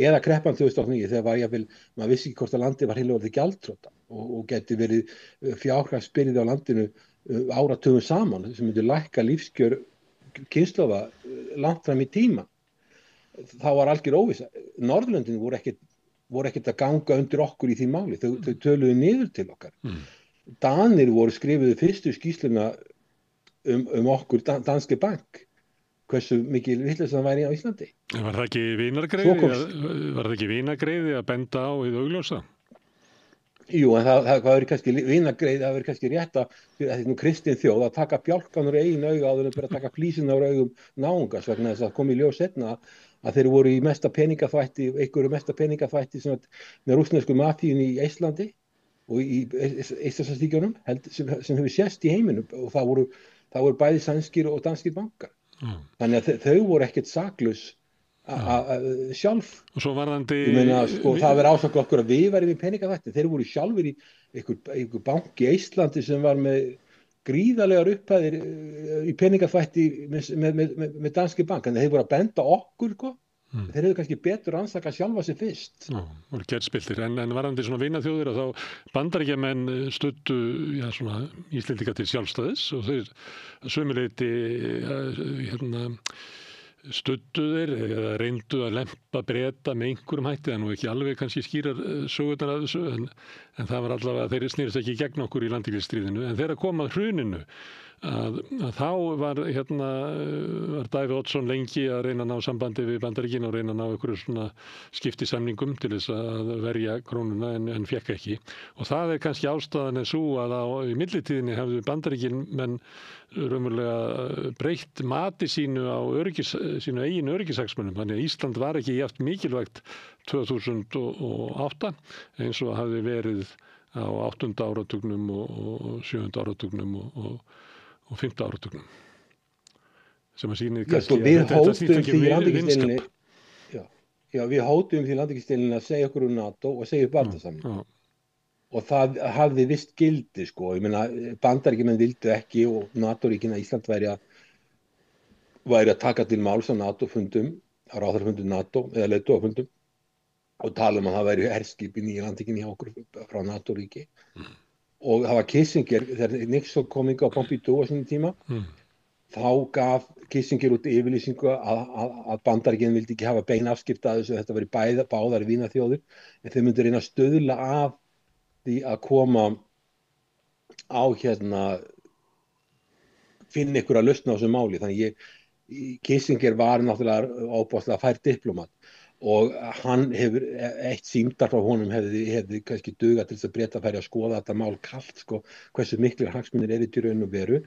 eða kreppan 2009 þegar var maður vissi ekki hvort að landið var heillega orðið gjaldþrota og geti verið fjárhagsbyrði á landinu áratugum saman sem myndi lækka lífskjör kynslóða langt fram í tíma. Þá var algjör óvissa. Norðurlöndin voru ekkert að ganga undir okkur í því máli. Þau töluðu niður til okkar. Danir voru skrifuðu fyrstu skýrsluna okkur Danske Bank, hversu mikil vitleysa það væri á Íslandi. Var það ekki Svo vinargreiði komst, var það ekki vinargreiði að benda á hið augljósa? jú, en það verður kannski vinagreið, það verður kannski rétt að þetta er kristin þjóð að taka bjálkan úr eigin auga áður en bara að taka flísina úr augum náungans, vegna þess að kom í ljós seinna að þeir voru í mesta peningaþvætti, einhverju mesta peningaþvætti með rússnesku mafíunni í Íslandi og í Eystrasaltsríkjunum sem hefur sést í heiminum, og það voru bæði sænskir og danskir bankar. Þannig að þau voru ekkert saklaus sjálf. Og svo varðandi... Ég meina, sko, það verður ásaka okkur að við værum í peningaþvætti. Þeir voru sjálfur í einhver bank í Eistlandi sem var með gríðarlegar upphæðir í peningaþvætti með danski bank. En þeir voru að benda okkur, sko. Þeir hefðu kannski betur rannsaka sjálfa sig fyrst. Já, voru gerðspiltir. En varðandi svona vinaþjóðir að þá Bandaríkjamenn studdu svona Íslendinga til sjálfstæðis og þeir sömuleyti studdu þeir eða reyndu að lempa Breta með einhverjum hætti, það er nú ekki alveg kannski skýrar sögurnar af þessu, en það var allavega, þeir snýrist ekki gegn okkur í landhelgisstríðinu, en þegar kom að hruninu að þá var Davíð Oddsson lengi að reyna að ná sambandi við Bandaríkin og reyna að ná einhverju svona skiptisamningum til þess að verja krónuna en fekk ekki. Og það er kannski ástæðan sú að í millitíðinni hefðu Bandaríkin menn raunverulega breytt mati sínu á sínu eigin öryggishagsmunum. Þannig að Ísland var ekki jafnt mikilvægt 2008 eins og hafði verið á 8. áratugnum og 7. áratugnum og 5. áratugnum. Sem að sýnir kannski að þetta snýst ekki vinskap. Já, við hótum því landhelgisdeilunni að segja okkur NATO og segja upp varnarsamning. Og það hafði vist gildi, sko. Ég meina, Bandaríkjamenn vildu ekki og NATO-ríkin að Ísland væri að taka til máls á NATO-fundum, á ráðherrafundum NATO eða leiðtogafundum og tala að það væri herskip í nýja landhelginni hjá okkur frá NATO-ríki. Og það var Kissinger, þegar Nixon kom hingað á Pompidou á sínum tíma, þá gaf Kissinger út yfirlýsingu að Bandaríkjamenn vildi ekki hafa bein afskipti af þessu, þetta væri báðar vinaþjóðir, en þau myndu reyna að stuðla af því að koma á finna ykkur að lausna á þessu máli. Þannig Kissinger var náttúrulega ábúðslega fær diplómat og hann hefur eitt símtal frá honum hefði kannski dugað til þess að Breta færi að skoða þetta mál kalt, sko, hversu miklir hagsmunir eru til raun og veru.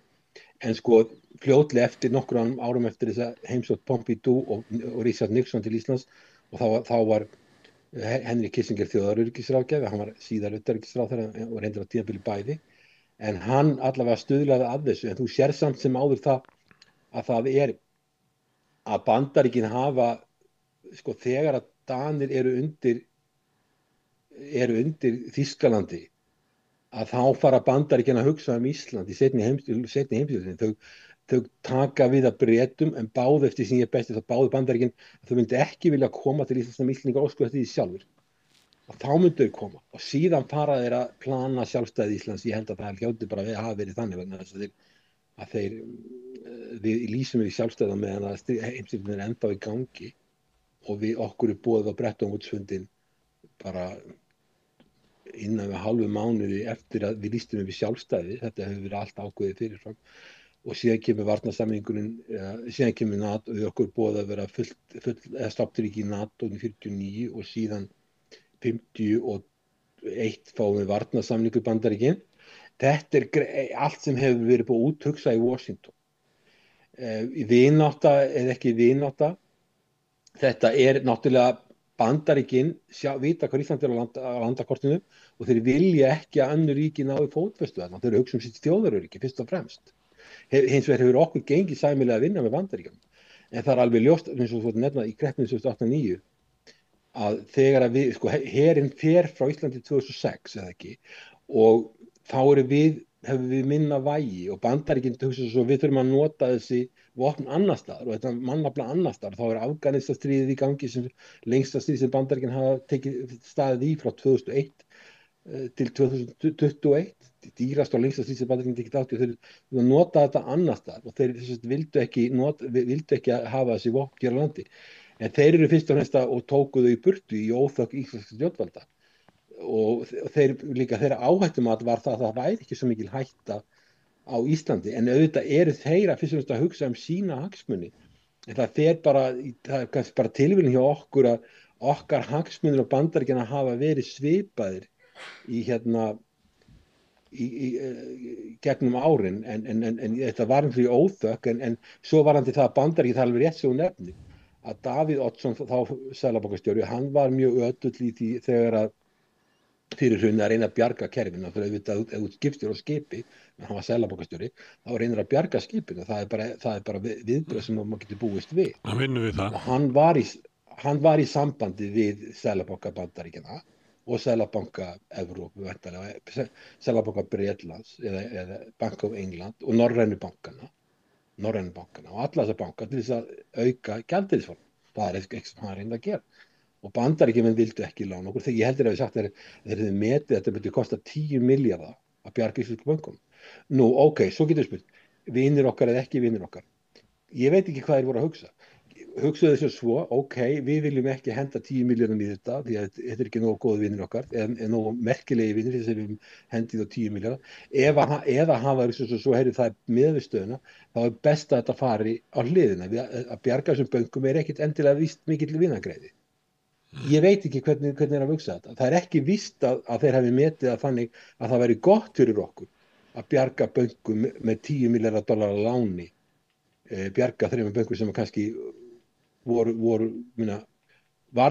En sko fljótlega eftir nokkrum árum eftir þess að heimsótt Pompidou og Richard Nixon til Íslands og þá var Henry Kissinger þjóðaröryggisráðgjafi, hann var síðar utanríkisráðherra og reyndar á tímabili bæði, en hann allavega stuðlaði að þessu. En þú sér samt sem áður það er að Bandaríkin hafa, sko, þegar að Danir eru undir Þýskalandi, að þá fara Bandaríkin að hugsa Ísland í seinni heimsstyrjöldinni. Þau taka við að Bretum, en báðu eftir sem ég besti þá báðu Bandaríkin að þau myndi ekki vilja koma til Íslands sem Íslendingar ósku eftir því sjálfur. Og þá myndu þau koma. Og síðan fara þeir að plana sjálfstæði Íslands. Ég held að það hljóti bara að hafa verið þannig vegna þess að við lýsum við sjálfstæða meðan að heimsstyrjöldin er ennþá í gangi og okkur er boðið á Bretton Woods-fundinn bara innan við hálfu mánuði eftir að við lýstum við sjálfstæði. Þetta hefur verið allt ákveðið fyrirfram. Og síðan kemur varnarsamningurinn, síðan kemur NATO, við okkur búið að vera stofnríki í NATO í 49 og síðan 51 fáum við varnarsamningu Bandaríkin. Þetta er allt sem hefur verið búið úthugsa í Washington. Vinátta eða ekki vinátta, þetta er náttúrulega Bandaríkin vita hvað Ísland er á landakortinu og þeir vilja ekki að önnur ríki nái fótfestu þarna, þeir hugsa sitt þjóðaröryggi fyrst og fremst. Hins vegar hefur okkur gengið sæmilega að vinna með Bandaríkjum, en það er alveg ljóst, eins og þú nefna í kreppinu 2008-2009, að þegar að við, sko, herinn fer frá Íslandi 2006 eða ekki, og þá hefur við minna vægi og Bandaríkin hugsa svo við þurfum að nota þessi vopn annar staðar og þetta mannafla annar staðar. Þá er Afganistastríðið í gangi sem lengsta stríð sem Bandaríkin hafa tekið staðið í frá 2001 til 2021, dýrast og lengsta stríð sem Bandaríkin tekið þátt í, og þeir nota þetta annar staðar og þeir vildu ekki hafa þessi vopn hér á landi. En þeir eru fyrst og fremst og tóku þau í burtu í óþökk íslenskra stjórnvalda og þeir líka þeirra áhættumat var það að það væri ekki svo mikil hætta á Íslandi, en auðvitað eru þeir fyrst og fremst að hugsa sína hagsmuni, en það er kannski bara tilvíðin hjá okkur að okkar hagsmunir og Bandaríkjanna hafa verið svipaðir í gegnum árin, en þetta var fyrir óþökk, en svo varandi það að Bandaríkinn, það er alveg rétt sem hún nefnir, að Davíð Oddsson, þá seðlabankastjóri, hann var mjög ötull í því þegar að fyrir hrunið að reyna að bjarga kerfinu, fyrir auðvitað ef þú skipstjóri á skipi, en hann var seðlabankastjóri, þá reynir að bjarga skipinu, það er bara viðbrögð sem maður getur búist við. Það vinnum við það. Og hann var í sambandi við Seðlabanka Bandaríkjanna og Seðlabanka Evrópu, Seðlabanka Bretlands eða Bank of England og norrænu bankana og alla þessar bankar til þess að auka gjaldeyrisforða. Það er eitthvað sem hann reynir að gera. Og Bandaríkjamenn vildu ekki lána okkur, þegar ég heldur að við sagt að þeir hefðu metið að þetta myndi kosta 10 milljarða að bjarga íslensku bönkum. Nú, ok, svo getur við spurt, vinir okkar eða ekki vinir okkar. Ég veit ekki hvað þeir voru að hugsa. Hugsaðu þessu svo, ok, við viljum ekki henda 10 milljarðum í þetta, því að þetta er ekki nógu góð vinir okkar, eða nógu merkilegi vinir þess að við hendið á 10 milljarða. Eða hafa svo heyrið það með við stöðuna, þá er best að þetta fari á hliðina. Að bjarga þessum bönkum er ekkit endilega víst mikill vinagreiði. Ég veit ekki hvernig er að hugsa þetta. Það er ekki víst að þeir hafi metið að þannig að það væri gott fyrir okkur að bjarga bönkum með $10 milljarða láni, bjarga þremur bönkum sem kannski var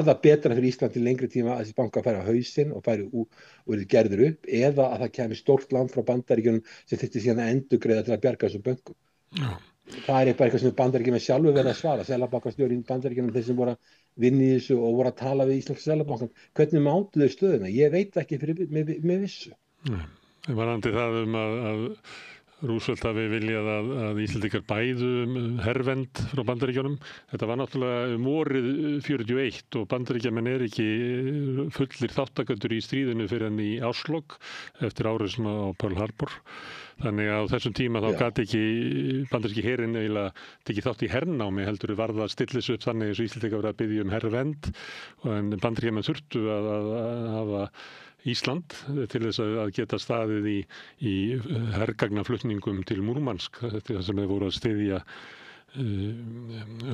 það betra fyrir Ísland til lengri tíma að þessi banka færi á hausinn og verið gerður upp, eða að það kemi stórt land frá Bandaríkjunum sem þyrfti síðan að endurgreiða til að bjarga þessum bönkum. Já. Það er bara eitthvað sem Bandaríkjamenn sjálfur verið að svara. Seðlabankastjórinn í Bandaríkjunum, þeir sem voru að vinna í þessu og voru að tala við íslenska seðlabankann, hvernig mátu þau stöðuna? Ég veit ekki með vissu. Varðandi það að Roosevelt hafi viljað að Íslendingar bæðu hervernd frá Bandaríkjunum. Þetta var náttúrulega vorið 41 og Bandaríkjamenn ekki fullir þáttakendur í stríðinu fyrir enn í árslok eftir árásina á Pearl Harbor. Þannig að á þessum tíma þá gat ekki bandaríski herinn eiginlega tekið þátt í hernámi, heldur varð að stillis upp þannig eins og Íslendingar verið að biðja hervernd, en Bandaríkjamenn þurftu að hafa Ísland til þess að geta staðið í hergagnaflutningum til Múrmansk, það sem þeir voru að styðja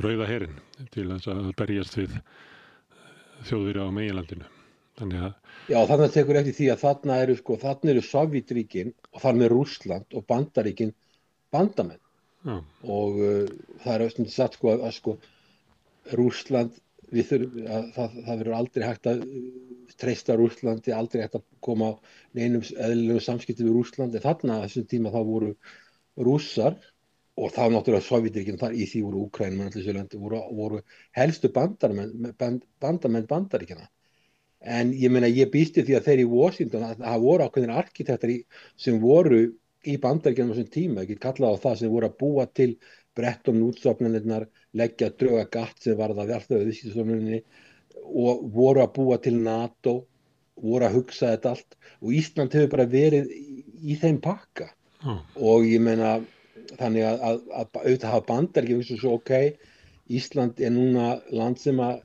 Rauða herinn til þess að berjast við Þjóðverja á meginlandinu. Já, þannig tekur eftir því að þarna eru Sovétríkin og þar með Rússland og Bandaríkin bandamenn. Já. Og það er stundum sagt að Rússland, það verður aldrei hægt að treysta Rússlandi, aldrei hægt að koma á neinum eðlilegum samskipti við Rússland, en þarna þessum tíma þá voru Rússar og þá náttúrulega Sovétríkin, þar í því voru Úkraínumenn, allir þessu löndi, voru helstu bandamenn Bandaríkjanna. En ég meina, ég býst við því að þeir í Washington, það voru ákveðnir arkitektar sem voru í Bandaríkjunum á þessum tíma, ég get kallað á það, sem voru að búa til Bretton Woods-stofnanirnar, leggja drög að GATT sem varð að alþjóðaviðskiptastofnuninni og voru að búa til NATO, voru að hugsa þetta allt, og Ísland hefur bara verið í þeim pakka. Og ég meina, þannig að auðvitað hafa Bandaríkjunum hugsa svo, ok, Ísland er núna land sem að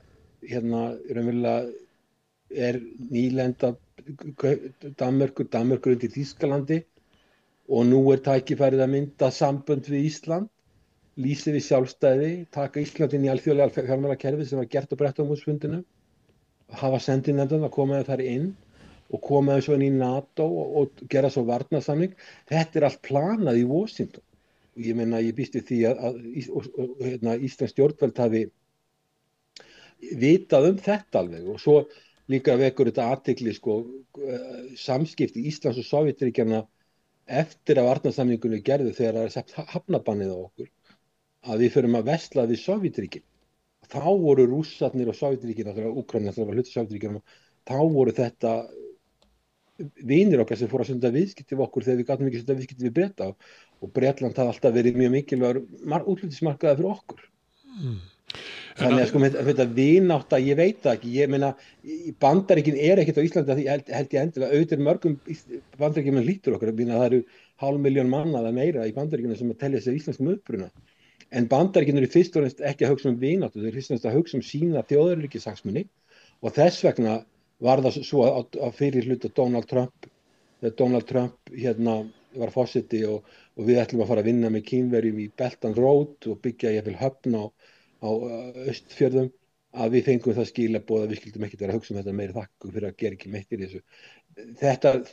raunverulega er nýlenda Danmörkur undir Þýskalandi og nú er tækifærið að mynda sambönd við Ísland, lýsi við sjálfstæði, taka Ísland inn í alþjóðlega fjármálakerfið sem var gert á Bretton Woods-fundinum, hafa sendinefndan að koma þar inn og koma þau svo inn í NATO og gera svo varnarsamning. Þetta er allt planað í Washington. Og ég meina, ég býst við því að Íslands stjórnvöld hafi vitað þetta alveg, og svo líka vekur þetta athygli samskipti Íslands og Sovétríkjanna eftir að varnarsamningunni gerðu þegar það er sett hafnabannið á okkur, að við förum að versla við Sovétríkin. Þá voru Rússarnir og Sovétríkin, Úkraína var hluti Sovétríkjanna, þá voru þetta vinir okkar sem fóru að stunda viðskipti við okkur þegar við gátum ekki stunda viðskipti við Breta, og Bretland hafði alltaf verið mjög mikilvægur útflutningsmarkaður fyrir okkur. Þannig að þetta vinátta, ég veit það ekki, ég meina, Bandaríkin ekkert á Íslandi, því held ég endilega, auðvitað mörgum Bandaríkjumenn hlýtur okkur, það eru 500.000 manna eða meira í Bandaríkjunum sem að telja sig íslenskum uppruna. En Bandaríkin eru fyrst og fremst ekki að hugsa um vináttu, þeir fyrst og fremst að hugsa um sína þjóðaröryggishagsmuni, og þess vegna var það svo að fyrir hluta Donald Trump, þegar Donald Trump var forseti og við ætlum að fara að vinna með Kínverjum í Belt and Road og byggja jafnvel höfn á Austfjörðum, að við fengum það skilaboð að við skildum ekkert vera að hugsa þetta meiri þakku fyrir að gera ekki meitt í þessu.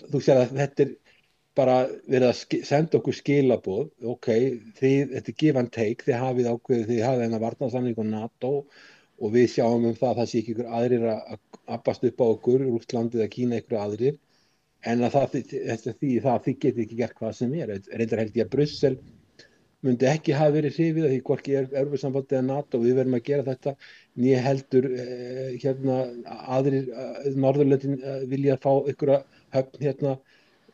Þú sér að þetta bara verið að senda okkur skilaboð, þetta er give and take, þið hafið ákveðið, þið hafið þennan varnarsamning og NATO og við sjáum það að það sé ekki ykkur aðrir að abbast upp á okkur, Rússland eða Kína ykkur aðrir, en að þið getið ekki gert hvað sem reyndar held ég að Brussel myndi ekki hafa verið hrifið af því hvorki Evrópusambandið eða NATO, við verðum að gera þetta, né heldur aðrir Norðurlöndin vilja fá ykkur höfn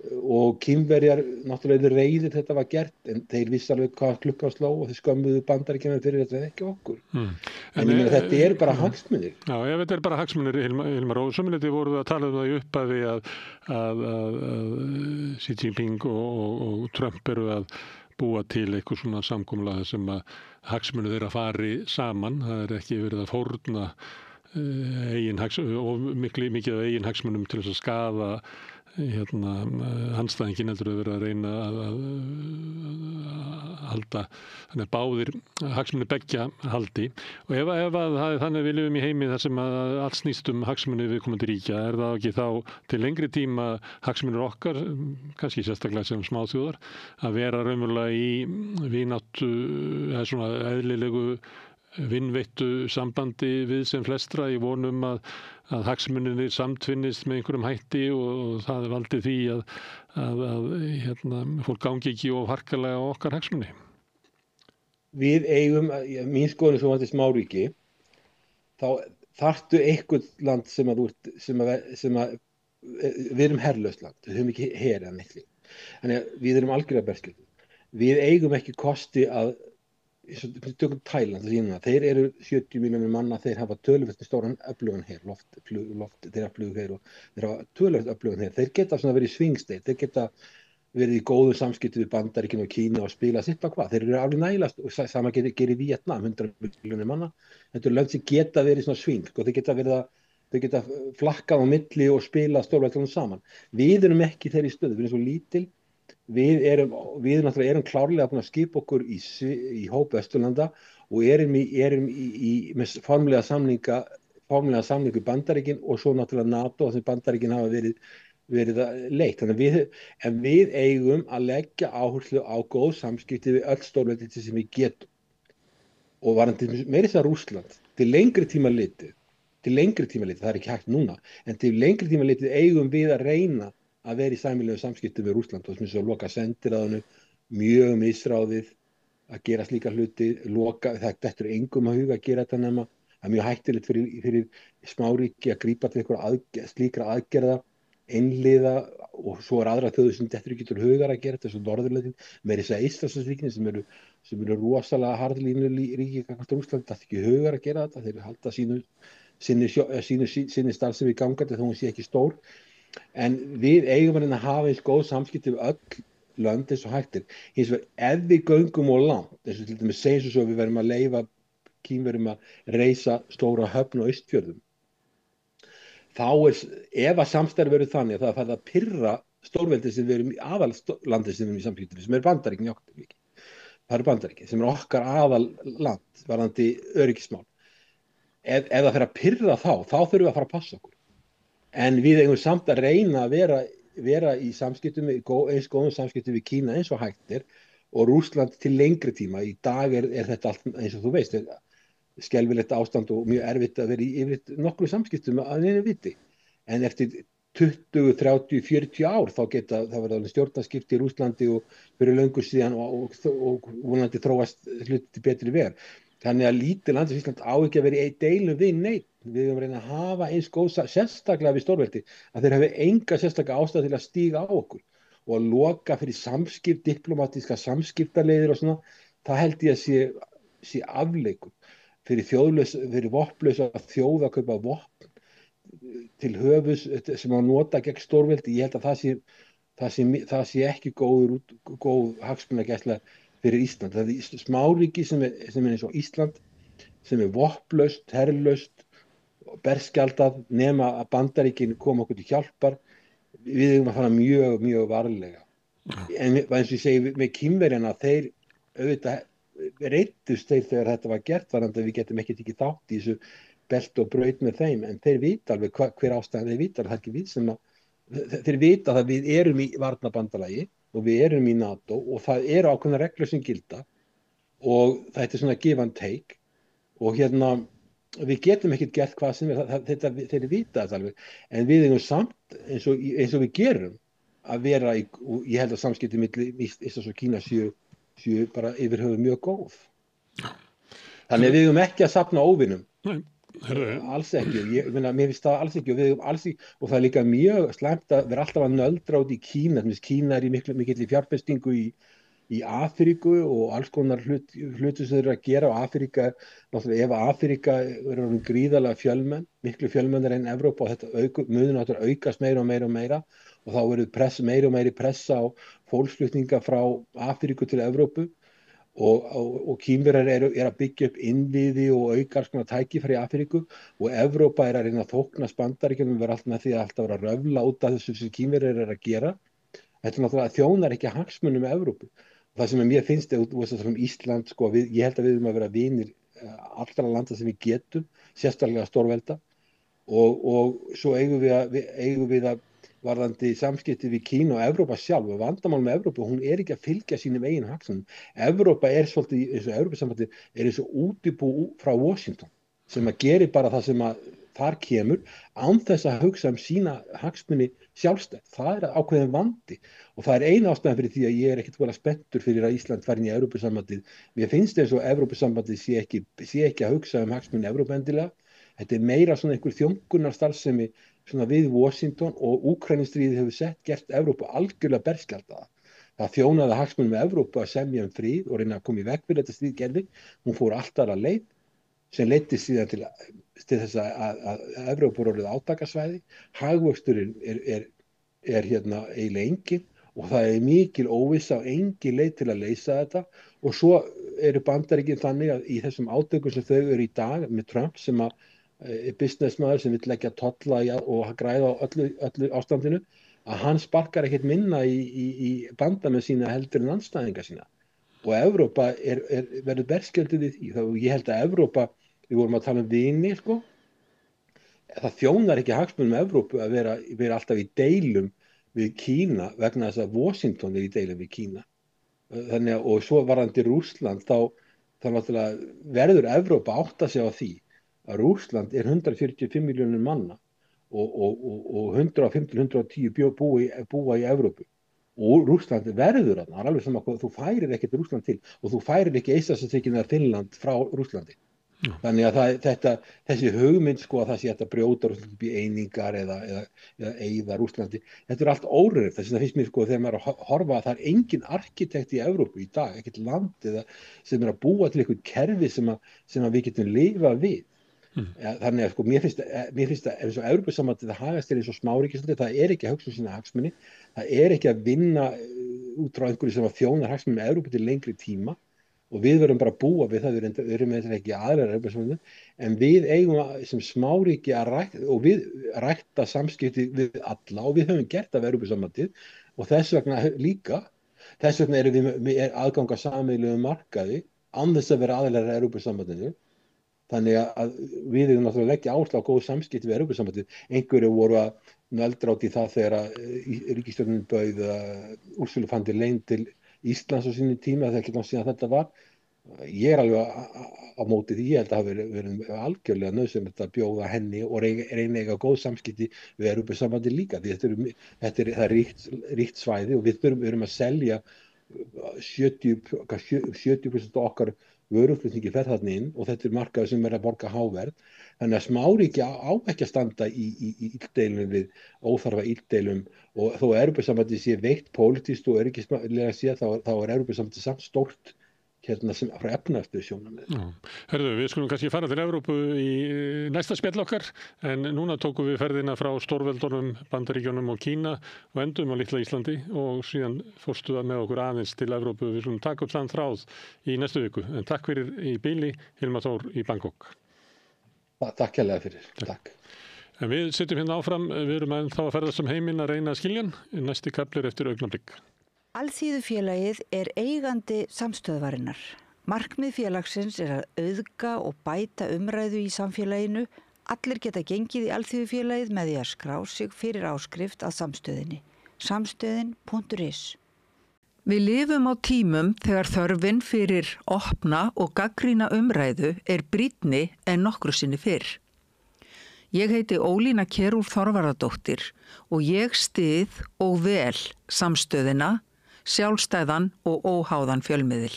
og Kínverjar náttúrulega reiðir þetta var gert, en þeir vissi alveg hvað klukkan sló og þeir skömmuðu Bandaríkjamenn fyrir þetta, ekki okkur. En ég meina þetta eru bara hagsmunir. Já, ef þetta bara hagsmunir, Hilmar, og sömuleyti voru að tala það í upphafi að Xi Jinping og Trump eru að búa til eitthvað svona samkomulag sem að hagsmunir þeirra fari saman. Það ekki verið að fórna og mikið af eigin hagsmunum til þess að skaða andstæðinginn, heldur að vera að reyna að halda þannig að báðir hagsmunir beggja haldi. Og ef þannig við lifum í heimi þar sem að allt snýst hagsmunir viðkomandi ríkja, það ekki þá til lengri tíma hagsmunir okkar, kannski sérstaklega sem smáþjóðar, að vera raunverulega í vináttu eða svona eðlilegu vinnveittu sambandi við sem flestra í vonum að hagsmunirnir samtvinnist með einhverjum hætti og það valdi því að fólk gangi ekki of harkalega á okkar hagsmuni. Við eigum, mín skoðun svo vandi smáríki, þá þarftu eitthvað land sem við erum herlaust land, við höfum ekki her eða neitt slíkt. Þannig að við erum algjörlega berskjöldur. Við eigum ekki kosti að við tökum Tæland, þeir eru 70 milljónir manna, þeir hafa töluvert stóran öflugan her, þeir hafa töluvert öflugan her, þeir geta svona verið í swing-state, þeir geta verið í góðum samskipti við Bandaríkin og Kína og spila sitt á hvað, þeir eru alveg nægilega og sama gerir Víetnam, 100 milljónir manna, þetta eru lönd sem geta verið svona swing, og þeir geta flakkað á milli og spila stórveldunum saman. Við erum ekki þeirri stöðu, við erum svo lítil. Við náttúrulega erum klárlega búin að skipa okkur í hóp Vesturlanda og erum með formlega samningu Bandaríkin og svo náttúrulega NATO sem Bandaríkin hafa verið leitt. Þannig að við eigum að leggja áherslu á góð samskipti við öll stórveldi sem við getum. Og varandi meira þess að Rússland til lengri tíma litið, það er ekki hægt núna, en til lengri tíma litið eigum við að reyna að vera í sæmilegu samskiptum við Rússland og sem loka sendiráðinu, mjög misráðið að gera slíka hluti, þetta er engum að huga að gera þetta nema, það er mjög hættulegt fyrir smáríki að grípa til slíkra aðgerða, einliða og svo aðra þjóðir sem þetta ekki til hugar að gera þetta, svo Norðurlöndin, meira þess að Eystrasaltsríkin sem eru rosalega harðlínu ríki gagnvart Rússland, það er ekki hugar að gera þetta, þeir halda sinni starfsemi gangandi þó hún sé ekki stór. En við eigum að hafa eins góð samskipti við öll lönd eins og hættir. Hins vegar ef við göngum of langt, eins og til dæmis segjum svo við verðum að leyfa Kínverjum að reisa stóra höfn á Austfjörðum, þá ef að samstarf verður þannig að það fær að pirra stórveldið sem við erum í aðallandið sem við erum í samskipti við, sem Bandaríkin í okkur. Það eru Bandaríkin sem okkar aðalland varðandi öryggismál. Ef það fer að pirra þá þurfum við að fara að passa okkur. En við eigum samt að reyna að vera í samskiptum, eins góðum samskiptum við Kína eins og hættir og Rússland til lengri tíma. Í dag er þetta allt eins og þú veist, skelfilegt ástand og mjög erfitt að vera í yfir nokkru samskiptum að neinu viti. En eftir 20, 30, 40 ár þá verða stjórnarskipti í Rússlandi og fyrir löngu síðan og vonandi þróast hluti til betri vegar. Þannig að lítið land sem Ísland á ekki að vera í deilu við neitt. Við höfum reyna að hafa eins góð sérstaklega við stórveldi að þeir hafi enga sérstaklega ástæðu til að stíga á okkur og að loka fyrir diplomatiska samskiptaleiðir og svona, það held ég að sé afleikur fyrir vopnlausa þjóð að kaupa vopn til höfus sem að nota gegn stórveldi. Ég held að það sé ekki góð hagsmunagæsla fyrir Ísland. Það er smáríki sem er eins og Ísland sem er vopnlaust, herlaust berskjaldað nema að Bandaríkin koma okkur til hjálpar. Við eigum að fara mjög, mjög varlega. En eins og ég segi með Kínverjana, þeir auðvitað reiddust þeir þegar þetta var gert, þannig að við getum ekki tekið þátt í þessu belt og braut með þeim, en þeir vita alveg hver ástæðan, þeir vita að það er ekki við sem að þeir vita að við erum í varnarbandalagi og við erum í NATO og það eru ákveðna reglur sem gilda og þetta er svona give and take og við getum ekkert gert hvað sem þeir vita þetta alveg, en við eigum samt eins og við gerum að vera og ég held að samskipti milli Íslands og Kína séu bara yfir höfuð mjög góð. Þannig að við eigum ekki að safna óvinum. Nei, alls ekki. Mér finnst það alls ekki og við eigum alls ekki og það er líka mjög slæmt að vera alltaf að nöldra út í Kína. Kína er í mikilli fjárfestingu í Afríku og alls konar hluti sem þeir eru að gera á Afríka. Náttúrulega ef Afríka eru gríðarlega fjölmenn, miklu fjölmennir en Evrópa og þetta munur náttúrulega aukast meira og meira og meira og þá verður meiri og meiri pressa á fólksflutninga frá Afríku til Evrópu og Kínverjar eru að byggja upp innviði og auka alls konar tækifæri í Afríku og Evrópa er að reyna að þóknast Bandaríkjunum vera alltaf með því að alltaf vera að röfla út af þessu sem Kínverjar eru að gera. Þetta náttúrulega þjónar ekki hagsmunum Evrópu. Það sem mér finnst Ísland, sko, ég held að við erum að vera vinir allra landa sem við getum, sérstaklega stórvelda og svo eigum við að varðandi samskipti við Kína og Evrópa sjálf og vandamál með Evrópu, hún er ekki að fylgja sínum eigin hagsmunum. Evrópa er svolítið, eins og Evrópusambandið er eins og útibú frá Washington sem að geri bara það sem að þar kemur án þess að hugsa sína hagsmuni sjálfstætt. Það er ákveðin vandi og það er eina ástæðan fyrir því að ég er ekkert voðalega spenntur fyrir að Ísland fari inn í Evrópusambandið. Mér finnst eins og Evrópusambandið sé ekki að hugsa hagsmuni Evrópu endilega. Þetta er meira svona einhver þjónkunarstarfsemi svona við Washington og Úkraínustríðið hefur gert Evrópu algjörlega berskjaldaða. Það þjónaði hagsmunum með Evrópu að semja frið og reyna að koma í veg fyrir þetta stríð. Hún fór allt aðra leið sem leiddi síðan til þess að Evrópu er orðið átakasvæði. Hagvöxturinn er eiginlega engin og það er mikil óvissa og engin leið til að leysa þetta og svo eru Bandaríkin þannig að í þessum átökum sem þau eru í dag með Trump sem að businessmaður sem vill leggja tolla og græða á öllu ástandinu að hann sparkar ekkert minna í bandamenn sína heldur en andstæðinga sína og Evrópa verður berskjölduð í því. Ég held að Evrópa, við vorum að tala um vini, sko, það þjónar ekki hagsmunum Evrópu að vera alltaf í deilum við Kína vegna þess að Washington er í deilum við Kína. Þannig að, og svo varðandi Rússland, þá náttúrulega verður Evrópa átta sig á því að Rússland er 145 milljónir manna og 150-110 búa í Evrópu og Rússland verður þarna, það er alveg sama hvað þú færir ekkert Rússland til og þú færir ekki Eystrasaltsríkin eða Finnland frá Rússlandi. Þannig að þessi hugmynd, sko, að það sé hægt að brjóta Rússland upp í einingar eða eyða Rússlandi, þetta er allt óraunhæft. Þess vegna finnst mér, sko, þegar maður er að horfa að það er engin arkitekt í Evrópu í dag, ekkert land sem er að búa til eitthvað kerfi sem við getum lifað við. Þannig að, sko, mér finnst að eins og Evrópusambandið það hagast eins og smáríki, það er ekki að hugsa sína hagsmuni, það er ekki að vinna út frá einhverju sem að þjónar hagsmuni með Evrópu til lengri tíma og við verðum bara að búa við það, við erum með þetta ekki aðrar Evrópusambandið, en við eigum sem smáríki að rækta samskipti við alla og við höfum gert af Evrópusambandið og þess vegna erum við aðgang að sameiginlegum markaði án þess að vera aðilar að Evrópusambandinu. Þannig að við erum náttúrulega að leggja áherslu á góð samskipti við Evrópusambandið. Einhverju voru að nöldra út í það þegar ríkisstjórnin bauð Ursulu von der Leyen til Íslands á sínu tíma, það er ekki náttúrulega síðan þetta var. Ég er alveg á móti því, ég held að það hafi verið algjörlega nauðsynlegt að bjóða henni og reyna eiga góð samskipti við Evrópusambandið líka. Því það er ríkt svæði og við erum að selja 70% okkar vöruflutningi fer þarna inn og þetta er markaður sem er að borga háverð. Þannig að smáríki á ekki að standa í illdeilum við óþarfa illdeilum og þó að Evrópusambandið sé veikt pólitískt og öryggislega séð þá er Evrópusambandið samt stórt sem frá efnahagslegu sjónarmið. Herðu, við skulum kannski fara til Evrópu í næsta spjall okkar, en núna tókum við ferðina frá stórveldunum, Bandaríkjunum og Kína og endum á litla Íslandi og síðan fórstu það með okkur aðeins til Evrópu. Við skulum taka upp þann þráð í næstu viku. En takk fyrir í bili, Hilmar Þór í Bangkok. Takk hérlega fyrir. Takk. En við sitjum hérna áfram, við erum ennþá að ferðast heiminn að reyna að skilja hann. Næsti kafli eftir augnablik. Alþýðufélagið er eigandi samstöðvarinnar. Markmið félagsins er að auðga og bæta umræðu í samfélaginu. Allir geta gengið í Alþýðufélagið með því að skrá sig fyrir áskrift að samstöðinni. Samstöðin.is. Við lifum á tímum þegar þörfin fyrir opna og gagnrýna umræðu er brýnni en nokkru sinni fyrr. Ég heiti Ólína Kjerúlf Þorvarðardóttir og ég styð og vel samstöðina, sjálfstæðan og óháðan fjölmiðil.